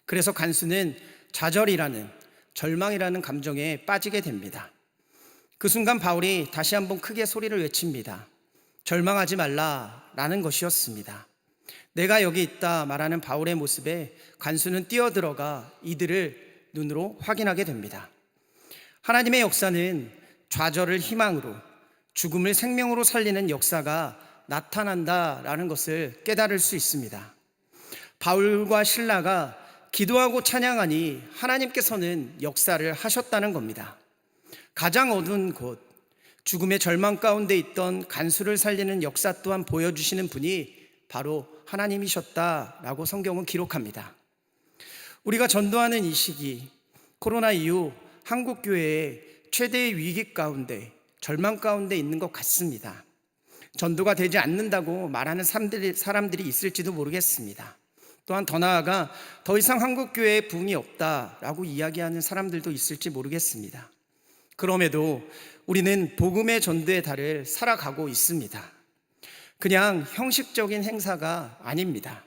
Speaker 4: 그래서 간수는 좌절이라는, 절망이라는 감정에 빠지게 됩니다. 그 순간 바울이 다시 한번 크게 소리를 외칩니다. 절망하지 말라라는 것이었습니다. 내가 여기 있다 말하는 바울의 모습에 간수는 뛰어들어가 이들을 눈으로 확인하게 됩니다. 하나님의 역사는 좌절을 희망으로, 죽음을 생명으로 살리는 역사가 나타난다라는 것을 깨달을 수 있습니다. 바울과 실라가 기도하고 찬양하니 하나님께서는 역사를 하셨다는 겁니다. 가장 어두운 곳, 죽음의 절망 가운데 있던 간수를 살리는 역사 또한 보여주시는 분이 바로 하나님이셨다라고 성경은 기록합니다. 우리가 전도하는 이 시기, 코로나 이후 한국교회의 최대의 위기 가운데, 절망 가운데 있는 것 같습니다. 전도가 되지 않는다고 말하는 사람들이 있을지도 모르겠습니다. 또한 더 나아가 더 이상 한국교회에 부흥이 없다라고 이야기하는 사람들도 있을지 모르겠습니다. 그럼에도 우리는 복음의 전도의 달을 살아가고 있습니다. 그냥 형식적인 행사가 아닙니다.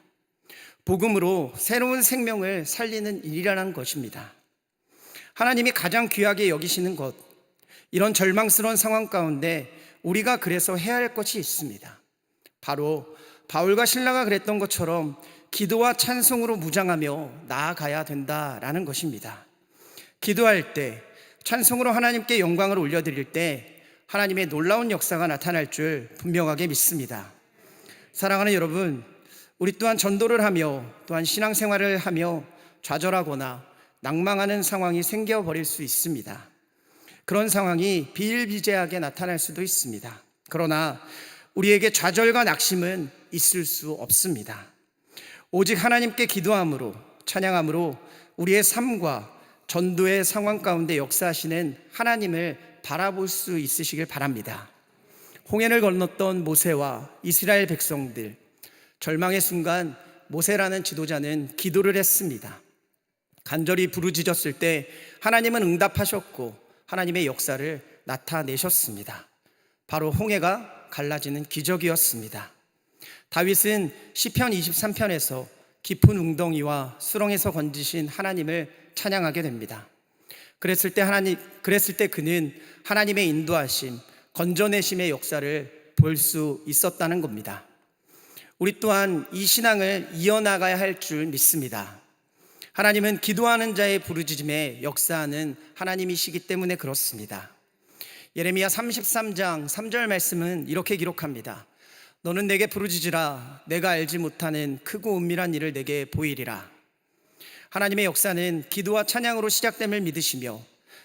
Speaker 4: 복음으로 새로운 생명을 살리는 일이라는 것입니다. 하나님이 가장 귀하게 여기시는 것, 이런 절망스러운 상황 가운데 우리가 그래서 해야 할 것이 있습니다. 바로 바울과 실라가 그랬던 것처럼 기도와 찬송으로 무장하며 나아가야 된다라는 것입니다. 기도할 때, 찬송으로 하나님께 영광을 올려드릴 때 하나님의 놀라운 역사가 나타날 줄 분명하게 믿습니다. 사랑하는 여러분, 우리 또한 전도를 하며 또한 신앙생활을 하며 좌절하거나 낭망하는 상황이 생겨버릴 수 있습니다. 그런 상황이 비일비재하게 나타날 수도 있습니다. 그러나 우리에게 좌절과 낙심은 있을 수 없습니다. 오직 하나님께 기도함으로, 찬양함으로 우리의 삶과 전도의 상황 가운데 역사하시는 하나님을 바라볼 수 있으시길 바랍니다. 홍해를 건넜던 모세와 이스라엘 백성들, 절망의 순간 모세라는 지도자는 기도를 했습니다. 간절히 부르짖었을 때 하나님은 응답하셨고 하나님의 역사를 나타내셨습니다. 바로 홍해가 갈라지는 기적이었습니다. 다윗은 시편 23편에서 깊은 웅덩이와 수렁에서 건지신 하나님을 찬양하게 됩니다. 그랬을 때 그는 하나님의 인도하심, 건져내심의 역사를 볼 수 있었다는 겁니다. 우리 또한 이 신앙을 이어나가야 할 줄 믿습니다. 하나님은 기도하는 자의 부르짖음에 역사하는 하나님이시기 때문에 그렇습니다. 예레미야 33장 3절 말씀은 이렇게 기록합니다. 너는 내게 부르짖으라. 내가 알지 못하는 크고 은밀한 일을 내게 보이리라. 하나님의 역사는 기도와 찬양으로 시작됨을 믿으시며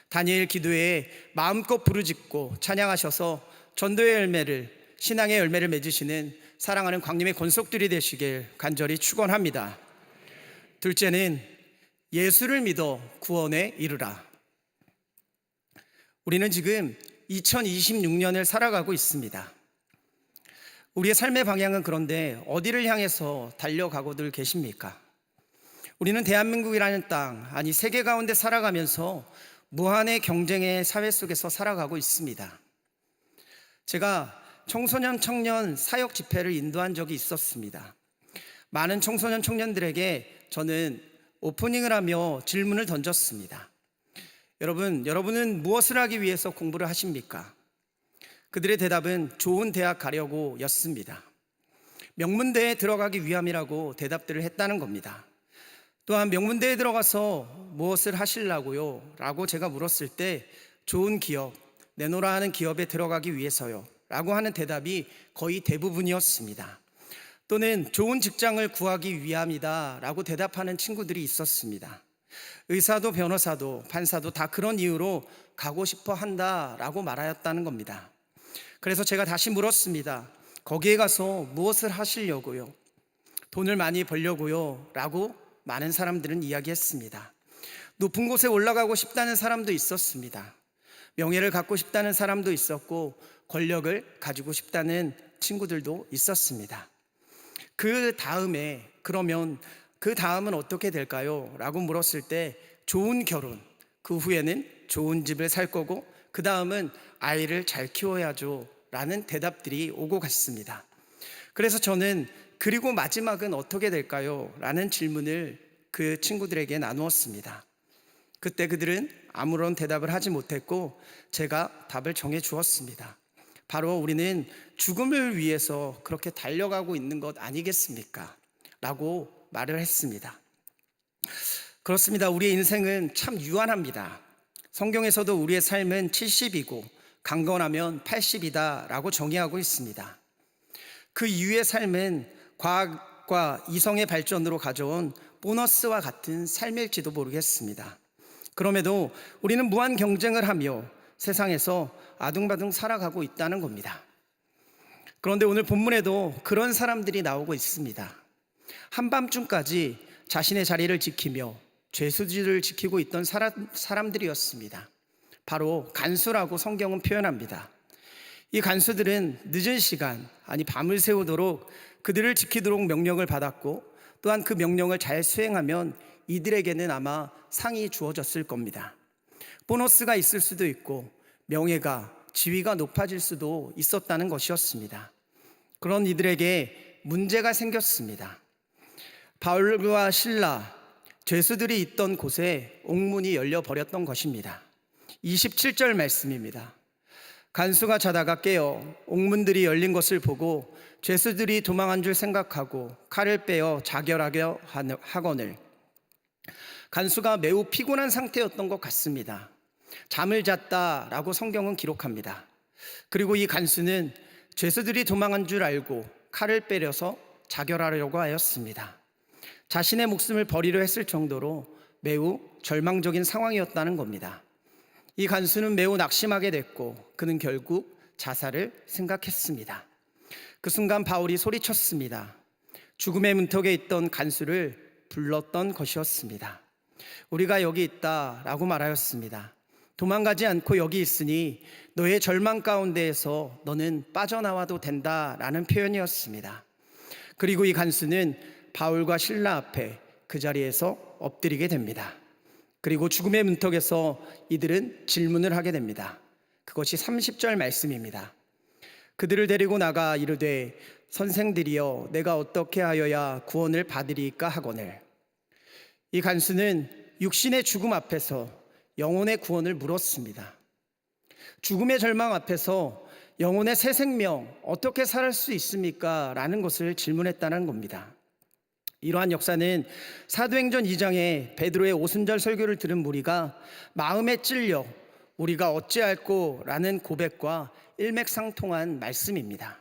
Speaker 4: 다니엘 기도에 마음껏 부르짖고 찬양하셔서 전도의 열매를, 신앙의 열매를 맺으시는 사랑하는 광림의 권속들이 되시길 간절히 축원합니다. 둘째는 예수를 믿어 구원에 이르라. 우리는 지금 2026년을 살아가고 있습니다. 우리의 삶의 방향은 그런데 어디를 향해서 달려가고들 계십니까? 우리는 대한민국이라는 땅, 아니 세계 가운데 살아가면서 무한의 경쟁의 사회 속에서 살아가고 있습니다. 제가 청소년 청년 사역 집회를 인도한 적이 있었습니다. 많은 청소년 청년들에게 저는 오프닝을 하며 질문을 던졌습니다. 여러분은 무엇을 하기 위해서 공부를 하십니까? 그들의 대답은 좋은 대학 가려고 였습니다. 명문대에 들어가기 위함이라고 대답들을 했다는 겁니다. 또한 명문대에 들어가서 무엇을 하시려고요? 라고 제가 물었을 때 좋은 기업, 내노라 하는 기업에 들어가기 위해서요 라고 하는 대답이 거의 대부분이었습니다. 또는 좋은 직장을 구하기 위함이다 라고 대답하는 친구들이 있었습니다. 의사도 변호사도 판사도 다 그런 이유로 가고 싶어 한다 라고 말하였다는 겁니다. 그래서 제가 다시 물었습니다. 거기에 가서 무엇을 하시려고요? 돈을 많이 벌려고요? 라고 많은 사람들은 이야기했습니다. 높은 곳에 올라가고 싶다는 사람도 있었습니다. 명예를 갖고 싶다는 사람도 있었고 권력을 가지고 싶다는 친구들도 있었습니다. 그러면 그 다음은 어떻게 될까요? 라고 물었을 때 좋은 결혼, 그 후에는 좋은 집을 살 거고 그 다음은 아이를 잘 키워야죠 라는 대답들이 오고 갔습니다. 그래서 저는 그리고 마지막은 어떻게 될까요? 라는 질문을 그 친구들에게 나누었습니다. 그때 그들은 아무런 대답을 하지 못했고 제가 답을 정해 주었습니다. 바로 우리는 죽음을 위해서 그렇게 달려가고 있는 것 아니겠습니까? 라고 말을 했습니다. 그렇습니다. 우리의 인생은 참 유한합니다. 성경에서도 우리의 삶은 70이고 강건하면 80이다 라고 정의하고 있습니다. 그 이후의 삶은 과학과 이성의 발전으로 가져온 보너스와 같은 삶일지도 모르겠습니다. 그럼에도 우리는 무한 경쟁을 하며 세상에서 아둥바둥 살아가고 있다는 겁니다. 그런데 오늘 본문에도 그런 사람들이 나오고 있습니다. 한밤중까지 자신의 자리를 지키며 죄수지를 지키고 있던 사람들이었습니다. 바로 간수라고 성경은 표현합니다. 이 간수들은 늦은 시간, 아니 밤을 새우도록 그들을 지키도록 명령을 받았고 또한 그 명령을 잘 수행하면 이들에게는 아마 상이 주어졌을 겁니다. 보너스가 있을 수도 있고 명예가, 지위가 높아질 수도 있었다는 것이었습니다. 그런 이들에게 문제가 생겼습니다. 바울과 실라, 죄수들이 있던 곳에 옥문이 열려버렸던 것입니다. 27절 말씀입니다. 간수가 자다가 깨어 옥문들이 열린 것을 보고 죄수들이 도망한 줄 생각하고 칼을 빼어 자결하려 하거늘. 간수가 매우 피곤한 상태였던 것 같습니다. 잠을 잤다라고 성경은 기록합니다. 그리고 이 간수는 죄수들이 도망한 줄 알고 칼을 빼려서 자결하려고 하였습니다. 자신의 목숨을 버리려 했을 정도로 매우 절망적인 상황이었다는 겁니다. 이 간수는 매우 낙심하게 됐고 그는 결국 자살을 생각했습니다. 그 순간 바울이 소리쳤습니다. 죽음의 문턱에 있던 간수를 불렀던 것이었습니다. 우리가 여기 있다라고 말하였습니다. 도망가지 않고 여기 있으니 너의 절망 가운데에서 너는 빠져나와도 된다라는 표현이었습니다. 그리고 이 간수는 바울과 실라 앞에 그 자리에서 엎드리게 됩니다. 그리고 죽음의 문턱에서 이들은 질문을 하게 됩니다. 그것이 30절 말씀입니다. 그들을 데리고 나가 이르되 선생들이여 내가 어떻게 하여야 구원을 받으리까 하거늘. 이 간수는 육신의 죽음 앞에서 영혼의 구원을 물었습니다. 죽음의 절망 앞에서 영혼의 새 생명 어떻게 살 수 있습니까? 라는 것을 질문했다는 겁니다. 이러한 역사는 사도행전 2장에 베드로의 오순절 설교를 들은 무리가 마음에 찔려 우리가 어찌할꼬 라는 고백과 일맥상통한 말씀입니다.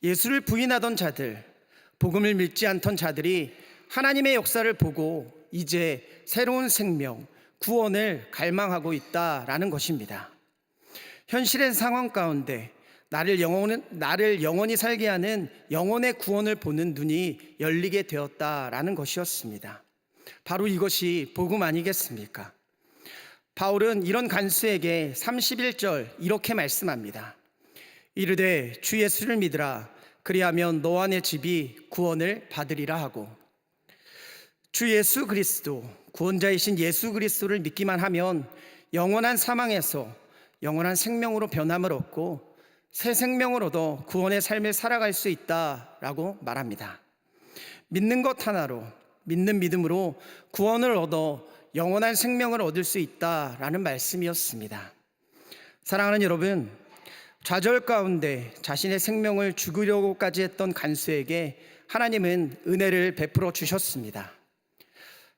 Speaker 4: 예수를 부인하던 자들, 복음을 믿지 않던 자들이 하나님의 역사를 보고 이제 새로운 생명, 구원을 갈망하고 있다라는 것입니다. 현실의 상황 가운데 나를 영원히 살게 하는 영혼의 구원을 보는 눈이 열리게 되었다라는 것이었습니다. 바로 이것이 복음 아니겠습니까? 바울은 이런 간수에게 31절 이렇게 말씀합니다. 이르되 주 예수를 믿으라. 그리하면 너와 내 집이 구원을 받으리라 하고. 주 예수 그리스도, 구원자이신 예수 그리스도를 믿기만 하면 영원한 사망에서 영원한 생명으로 변함을 얻고 새 생명을 얻어 구원의 삶을 살아갈 수 있다라고 말합니다. 믿는 것 하나로, 믿는 믿음으로 구원을 얻어 영원한 생명을 얻을 수 있다라는 말씀이었습니다. 사랑하는 여러분, 좌절 가운데 자신의 생명을 죽이려고까지 했던 간수에게 하나님은 은혜를 베풀어 주셨습니다.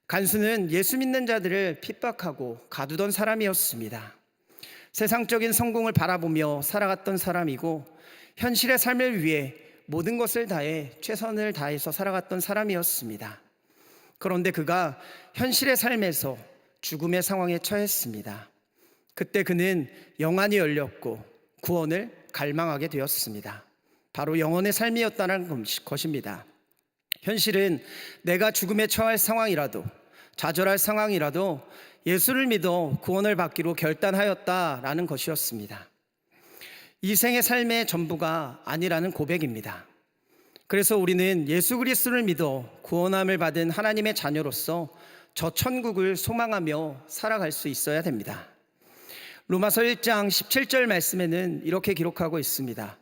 Speaker 4: 간수는 예수 믿는 자들을 핍박하고 가두던 사람이었습니다. 세상적인 성공을 바라보며 살아갔던 사람이고 현실의 삶을 위해 모든 것을 다해 최선을 다해서 살아갔던 사람이었습니다. 그런데 그가 현실의 삶에서 죽음의 상황에 처했습니다. 그때 그는 영안이 열렸고 구원을 갈망하게 되었습니다. 바로 영혼의 삶이었다는 것입니다. 현실은 내가 죽음에 처할 상황이라도, 좌절할 상황이라도 예수를 믿어 구원을 받기로 결단하였다라는 것이었습니다. 이 생의 삶의 전부가 아니라는 고백입니다. 그래서 우리는 예수 그리스도를 믿어 구원함을 받은 하나님의 자녀로서 저 천국을 소망하며 살아갈 수 있어야 됩니다. 로마서 1장 17절 말씀에는 이렇게 기록하고 있습니다.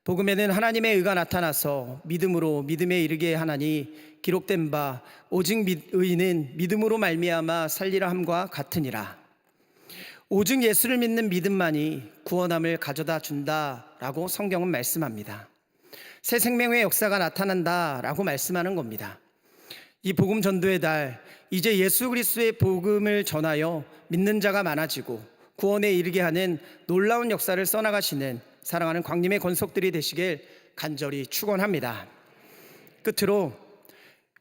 Speaker 4: 복음에는 하나님의 의가 나타나서 믿음으로 믿음에 이르게 하나니 기록된 바 오직 의인은 믿음으로 말미암아 살리라 함과 같으니라. 오직 예수를 믿는 믿음만이 구원함을 가져다 준다라고 성경은 말씀합니다. 새 생명의 역사가 나타난다라고 말씀하는 겁니다. 이 복음 전도의 달, 이제 예수 그리스도의 복음을 전하여 믿는 자가 많아지고 구원에 이르게 하는 놀라운 역사를 써나가시는 사랑하는 광림의 권속들이 되시길 간절히 축원합니다. 끝으로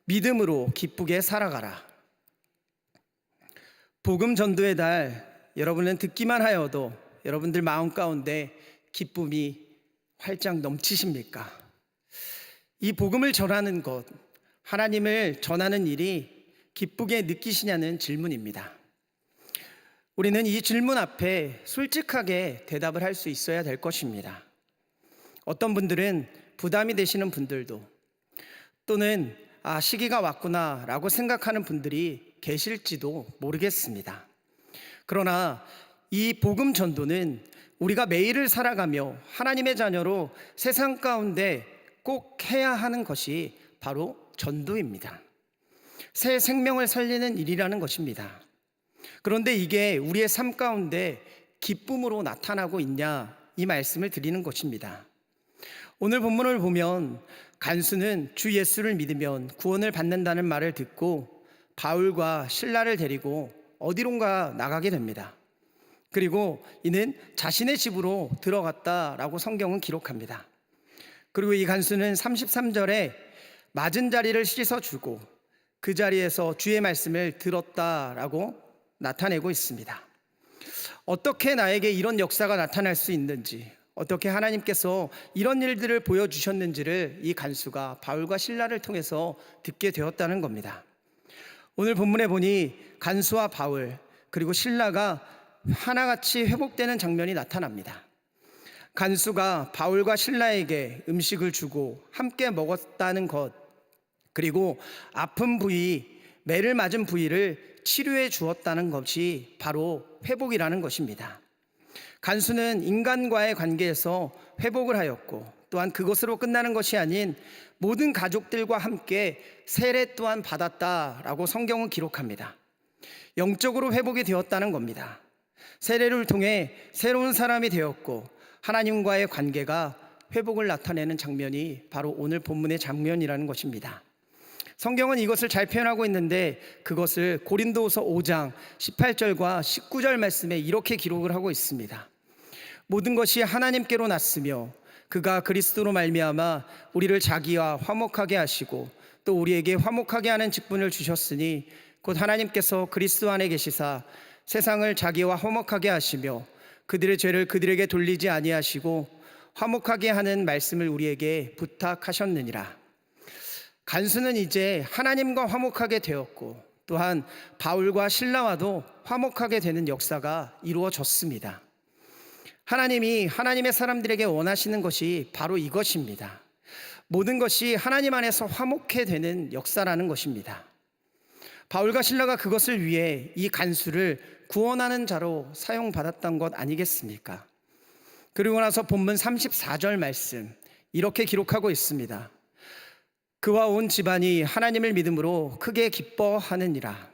Speaker 4: 믿음으로 기쁘게 살아가라. 복음 전도의 달, 여러분은 듣기만 하여도 여러분들 마음 가운데 기쁨이 활짝 넘치십니까? 이 복음을 전하는 것, 하나님을 전하는 일이 기쁘게 느끼시냐는 질문입니다. 우리는 이 질문 앞에 솔직하게 대답을 할 수 있어야 될 것입니다. 어떤 분들은 부담이 되시는 분들도, 또는 시기가 왔구나 라고 생각하는 분들이 계실지도 모르겠습니다. 그러나 이 복음 전도는 우리가 매일을 살아가며 하나님의 자녀로 세상 가운데 꼭 해야 하는 것이 바로 전도입니다. 새 생명을 살리는 일이라는 것입니다. 그런데 이게 우리의 삶 가운데 기쁨으로 나타나고 있냐, 이 말씀을 드리는 것입니다. 오늘 본문을 보면 간수는 주 예수를 믿으면 구원을 받는다는 말을 듣고 바울과 실라를 데리고 어디론가 나가게 됩니다. 그리고 이는 자신의 집으로 들어갔다라고 성경은 기록합니다. 그리고 이 간수는 33절에 맞은 자리를 씻어주고 그 자리에서 주의 말씀을 들었다라고 나타내고 있습니다. 어떻게 나에게 이런 역사가 나타날 수 있는지, 어떻게 하나님께서 이런 일들을 보여주셨는지를 이 간수가 바울과 실라를 통해서 듣게 되었다는 겁니다. 오늘 본문에 보니 간수와 바울 그리고 실라가 하나같이 회복되는 장면이 나타납니다. 간수가 바울과 실라에게 음식을 주고 함께 먹었다는 것, 그리고 아픈 부위, 매를 맞은 부위를 치료해 주었다는 것이 바로 회복이라는 것입니다. 간수는 인간과의 관계에서 회복을 하였고, 또한 그것으로 끝나는 것이 아닌 모든 가족들과 함께 세례 또한 받았다라고 성경은 기록합니다. 영적으로 회복이 되었다는 겁니다. 세례를 통해 새로운 사람이 되었고 하나님과의 관계가 회복을 나타내는 장면이 바로 오늘 본문의 장면이라는 것입니다. 성경은 이것을 잘 표현하고 있는데 그것을 고린도후서 5장 18절과 19절 말씀에 이렇게 기록을 하고 있습니다. 모든 것이 하나님께로 났으며 그가 그리스도로 말미암아 우리를 자기와 화목하게 하시고 또 우리에게 화목하게 하는 직분을 주셨으니 곧 하나님께서 그리스도 안에 계시사 세상을 자기와 화목하게 하시며 그들의 죄를 그들에게 돌리지 아니하시고 화목하게 하는 말씀을 우리에게 부탁하셨느니라. 간수는 이제 하나님과 화목하게 되었고 또한 바울과 실라와도 화목하게 되는 역사가 이루어졌습니다. 하나님이 하나님의 사람들에게 원하시는 것이 바로 이것입니다. 모든 것이 하나님 안에서 화목해 되는 역사라는 것입니다. 바울과 실라가 그것을 위해 이 간수를 구원하는 자로 사용받았던 것 아니겠습니까? 그리고 나서 본문 34절 말씀 이렇게 기록하고 있습니다. 그와 온 집안이 하나님을 믿음으로 크게 기뻐하느니라.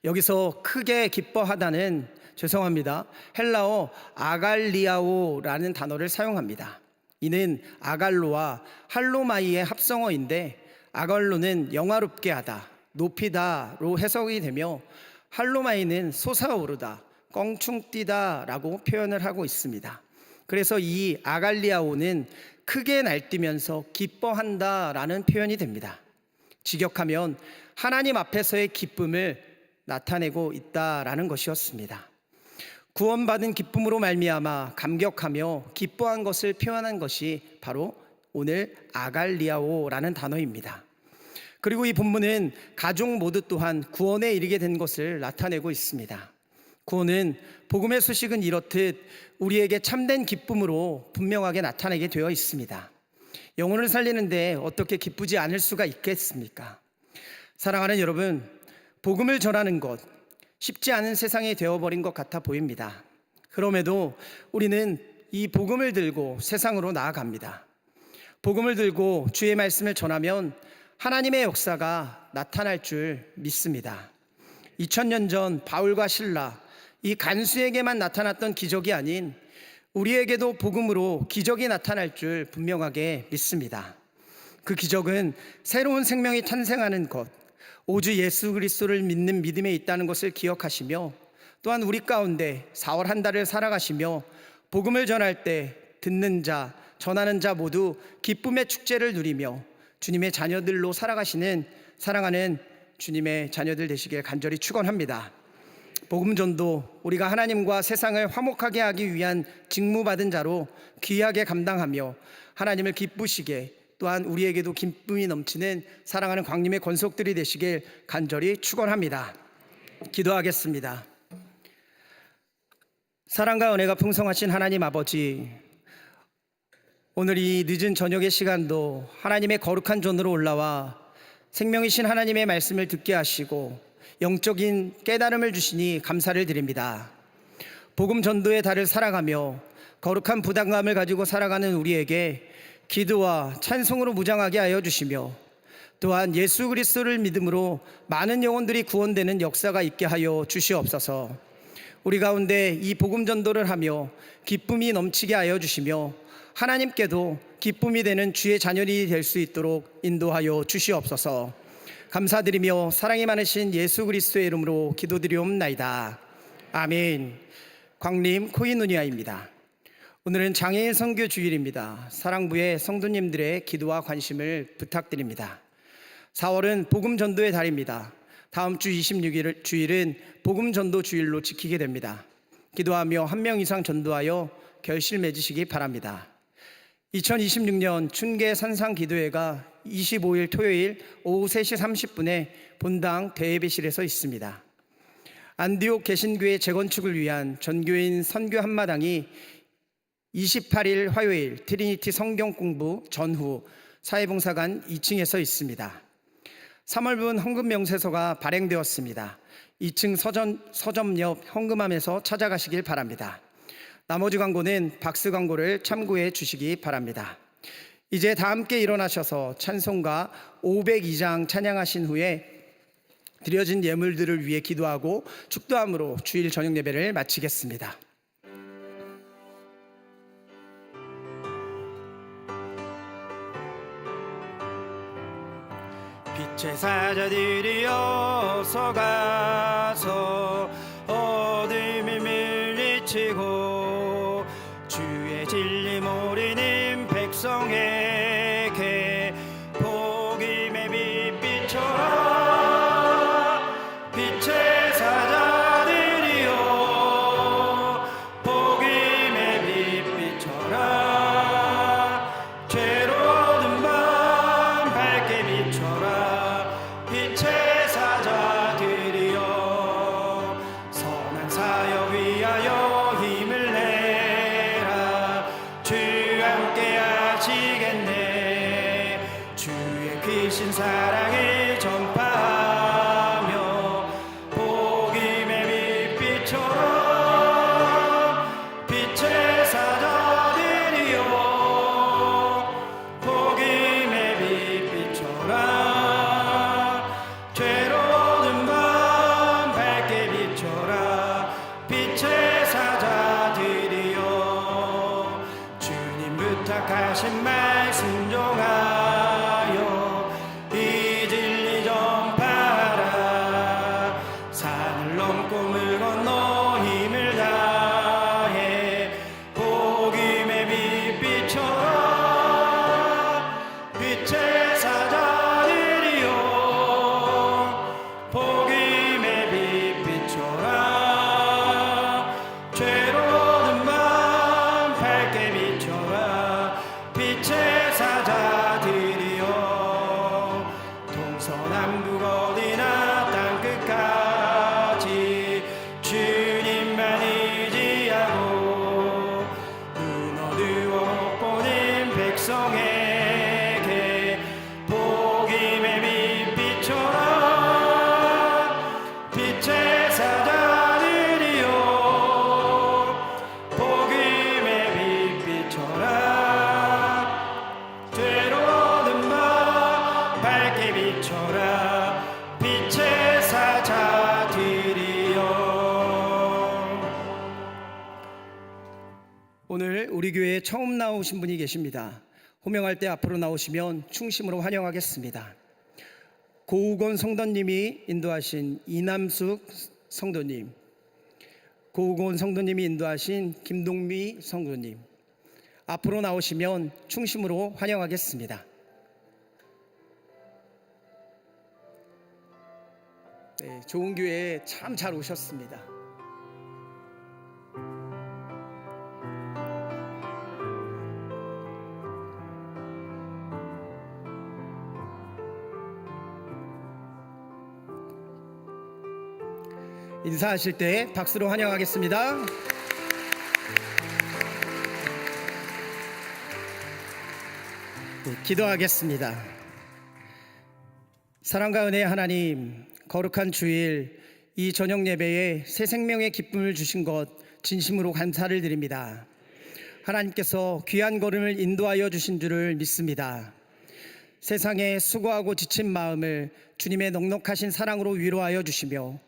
Speaker 4: 여기서 크게 기뻐하다는, 죄송합니다, 헬라어 아갈리아오라는 단어를 사용합니다. 이는 아갈로와 할로마이의 합성어인데 아갈로는 영화롭게 하다, 높이다로 해석이 되며 할로마이는 솟아오르다, 껑충 뛰다 라고 표현을 하고 있습니다. 그래서 이 아갈리아오는 크게 날뛰면서 기뻐한다 라는 표현이 됩니다. 직역하면 하나님 앞에서의 기쁨을 나타내고 있다라는 것이었습니다. 구원받은 기쁨으로 말미암아 감격하며 기뻐한 것을 표현한 것이 바로 오늘 아갈리아오라는 단어입니다. 그리고 이 본문은 가족 모두 또한 구원에 이르게 된 것을 나타내고 있습니다. 구원은 복음의 소식은 이렇듯 우리에게 참된 기쁨으로 분명하게 나타나게 되어 있습니다. 영혼을 살리는데 어떻게 기쁘지 않을 수가 있겠습니까? 사랑하는 여러분, 복음을 전하는 것 쉽지 않은 세상이 되어버린 것 같아 보입니다. 그럼에도 우리는 이 복음을 들고 세상으로 나아갑니다. 복음을 들고 주의 말씀을 전하면 하나님의 역사가 나타날 줄 믿습니다. 2000년 전 바울과 실라, 이 간수에게만 나타났던 기적이 아닌 우리에게도 복음으로 기적이 나타날 줄 분명하게 믿습니다. 그 기적은 새로운 생명이 탄생하는 것, 오주 예수 그리스도를 믿는 믿음에 있다는 것을 기억하시며 또한 우리 가운데 4월 한 달을 살아가시며 복음을 전할 때 듣는 자, 전하는 자 모두 기쁨의 축제를 누리며 주님의 자녀들로 살아가시는 사랑하는 주님의 자녀들 되시길 간절히 축원합니다. 복음 전도, 우리가 하나님과 세상을 화목하게 하기 위한 직무받은 자로 귀하게 감당하며 하나님을 기쁘시게, 또한 우리에게도 기쁨이 넘치는 사랑하는 광림의 권속들이 되시길 간절히 축원합니다. 기도하겠습니다. 사랑과 은혜가 풍성하신 하나님 아버지, 오늘 이 늦은 저녁의 시간도 하나님의 거룩한 존으로 올라와 생명이신 하나님의 말씀을 듣게 하시고 영적인 깨달음을 주시니 감사를 드립니다. 복음 전도의 달을 살아가며 거룩한 부담감을 가지고 살아가는 우리에게 기도와 찬송으로 무장하게 하여 주시며 또한 예수 그리스도를 믿음으로 많은 영혼들이 구원되는 역사가 있게 하여 주시옵소서. 우리 가운데 이 복음 전도를 하며 기쁨이 넘치게 하여 주시며 하나님께도 기쁨이 되는 주의 자녀이 될 수 있도록 인도하여 주시옵소서. 감사드리며 사랑이 많으신 예수 그리스도의 이름으로 기도드리옵나이다. 아멘. 광림 코이누니아입니다. 오늘은 장애인 선교 주일입니다. 사랑부의 성도님들의 기도와 관심을 부탁드립니다. 4월은 복음 전도의 달입니다. 다음 주 26일 주일은 복음 전도 주일로 지키게 됩니다. 기도하며 한 명 이상 전도하여 결실 맺으시기 바랍니다. 2026년 춘계 산상 기도회가 25일 토요일 오후 3시 30분에 본당 대예배실에서 있습니다. 안디옥 개신교회 재건축을 위한 전교인 선교 한마당이 28일 화요일 트리니티 성경 공부 전후 사회봉사관 2층에서 있습니다. 3월분 헌금 명세서가 발행되었습니다. 2층 서점 옆 헌금함에서 찾아가시길 바랍니다. 나머지 광고는 박스 광고를 참고해 주시기 바랍니다. 이제 다 함께 일어나셔서 찬송가 502장 찬양하신 후에 드려진 예물들을 위해 기도하고 축도함으로 주일 저녁 예배를 마치겠습니다. 빛의 사자들이여 서가서 어둠이 물리치고 주의 진리 모르는 백성에게 복임의 빛 비춰라. 빛의 사자들이여 복임의 빛 비춰라. 죄로운 밤 밝게 비춰라. 빛의 사자들이여 선한 사역 위하여 힘을 내라. 주 함께 하시겠네. 주의 크신 사랑을 전파하며 복임의 빛 비춰라. 빛의 사자들이여 복임의 빛 비춰라. 죄로운 밤 밝게 비춰라. 빛의 사자들이여 주님 부탁하신 말 순종하여 이 진리 전파하라. 산을 넘고 물 건너 힘을 다해 복임의 빛 비춰라. 빛의 사자들이여 복임의 빛 비춰라. 죄로운 밤 밝게 비춰라. 빛의 사자들이여 동서남북 어디나 땅끝까지 주님만 의지하고 눈 어두워 못 보는 백성에게 복임의 빛 비춰라. 빛의 사자들이여 복임의 빛 비춰라. 죄로운 밤 밝게 비춰라. 빛의 사자들이여. 오늘 우리 교회에 처음 나오신 분이 계십니다. 호명할 때 앞으로 나오시면 충심으로 환영하겠습니다. 고우건 성도님이 인도하신 이남숙 성도님, 고우건 성도님이 인도하신 김동미 성도님, 앞으로 나오시면 충심으로 환영하겠습니다. 네, 좋은 교회에 참 잘 오셨습니다. 인사하실 때 박수로 환영하겠습니다. 네, 기도하겠습니다. 사랑과 은혜의 하나님, 거룩한 주일 이 저녁 예배에 새 생명의 기쁨을 주신 것 진심으로 감사를 드립니다. 하나님께서 귀한 걸음을 인도하여 주신 줄을 믿습니다. 세상에 수고하고 지친 마음을 주님의 넉넉하신 사랑으로 위로하여 주시며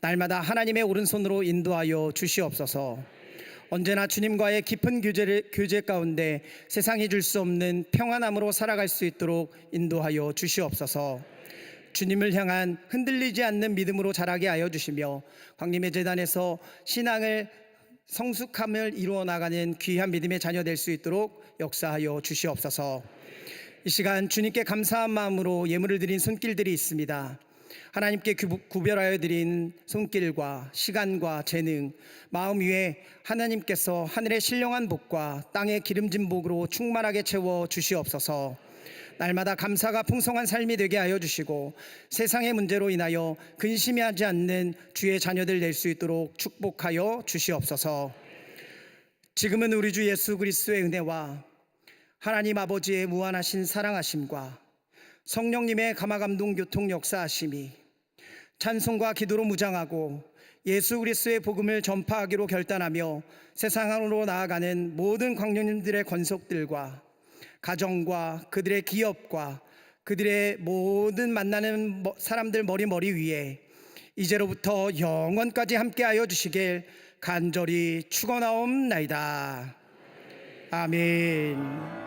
Speaker 4: 날마다 하나님의 오른손으로 인도하여 주시옵소서. 언제나 주님과의 깊은 교제 가운데 세상이 줄 수 없는 평안함으로 살아갈 수 있도록 인도하여 주시옵소서. 주님을 향한 흔들리지 않는 믿음으로 자라게 하여 주시며 광림의 재단에서 신앙을 성숙함을 이루어 나가는 귀한 믿음의 자녀 될 수 있도록 역사하여 주시옵소서. 이 시간 주님께 감사한 마음으로 예물을 드린 손길들이 있습니다. 하나님께 구별하여 드린 손길과 시간과 재능, 마음 위에 하나님께서 하늘의 신령한 복과 땅의 기름진 복으로 충만하게 채워 주시옵소서. 날마다 감사가 풍성한 삶이 되게 하여 주시고 세상의 문제로 인하여 근심하지 않는 주의 자녀들 될 수 있도록 축복하여 주시옵소서. 지금은 우리 주 예수 그리스도의 은혜와 하나님 아버지의 무한하신 사랑하심과 성령님의 감화감동 교통 역사하심이 찬송과 기도로 무장하고 예수 그리스도의 복음을 전파하기로 결단하며 세상으로 나아가는 모든 광년님들의 권속들과 가정과 그들의 기업과 그들의 모든 만나는 사람들 머리 위에 이제로부터 영원까지 함께하여 주시길 간절히 축원하옵나이다. 아멘.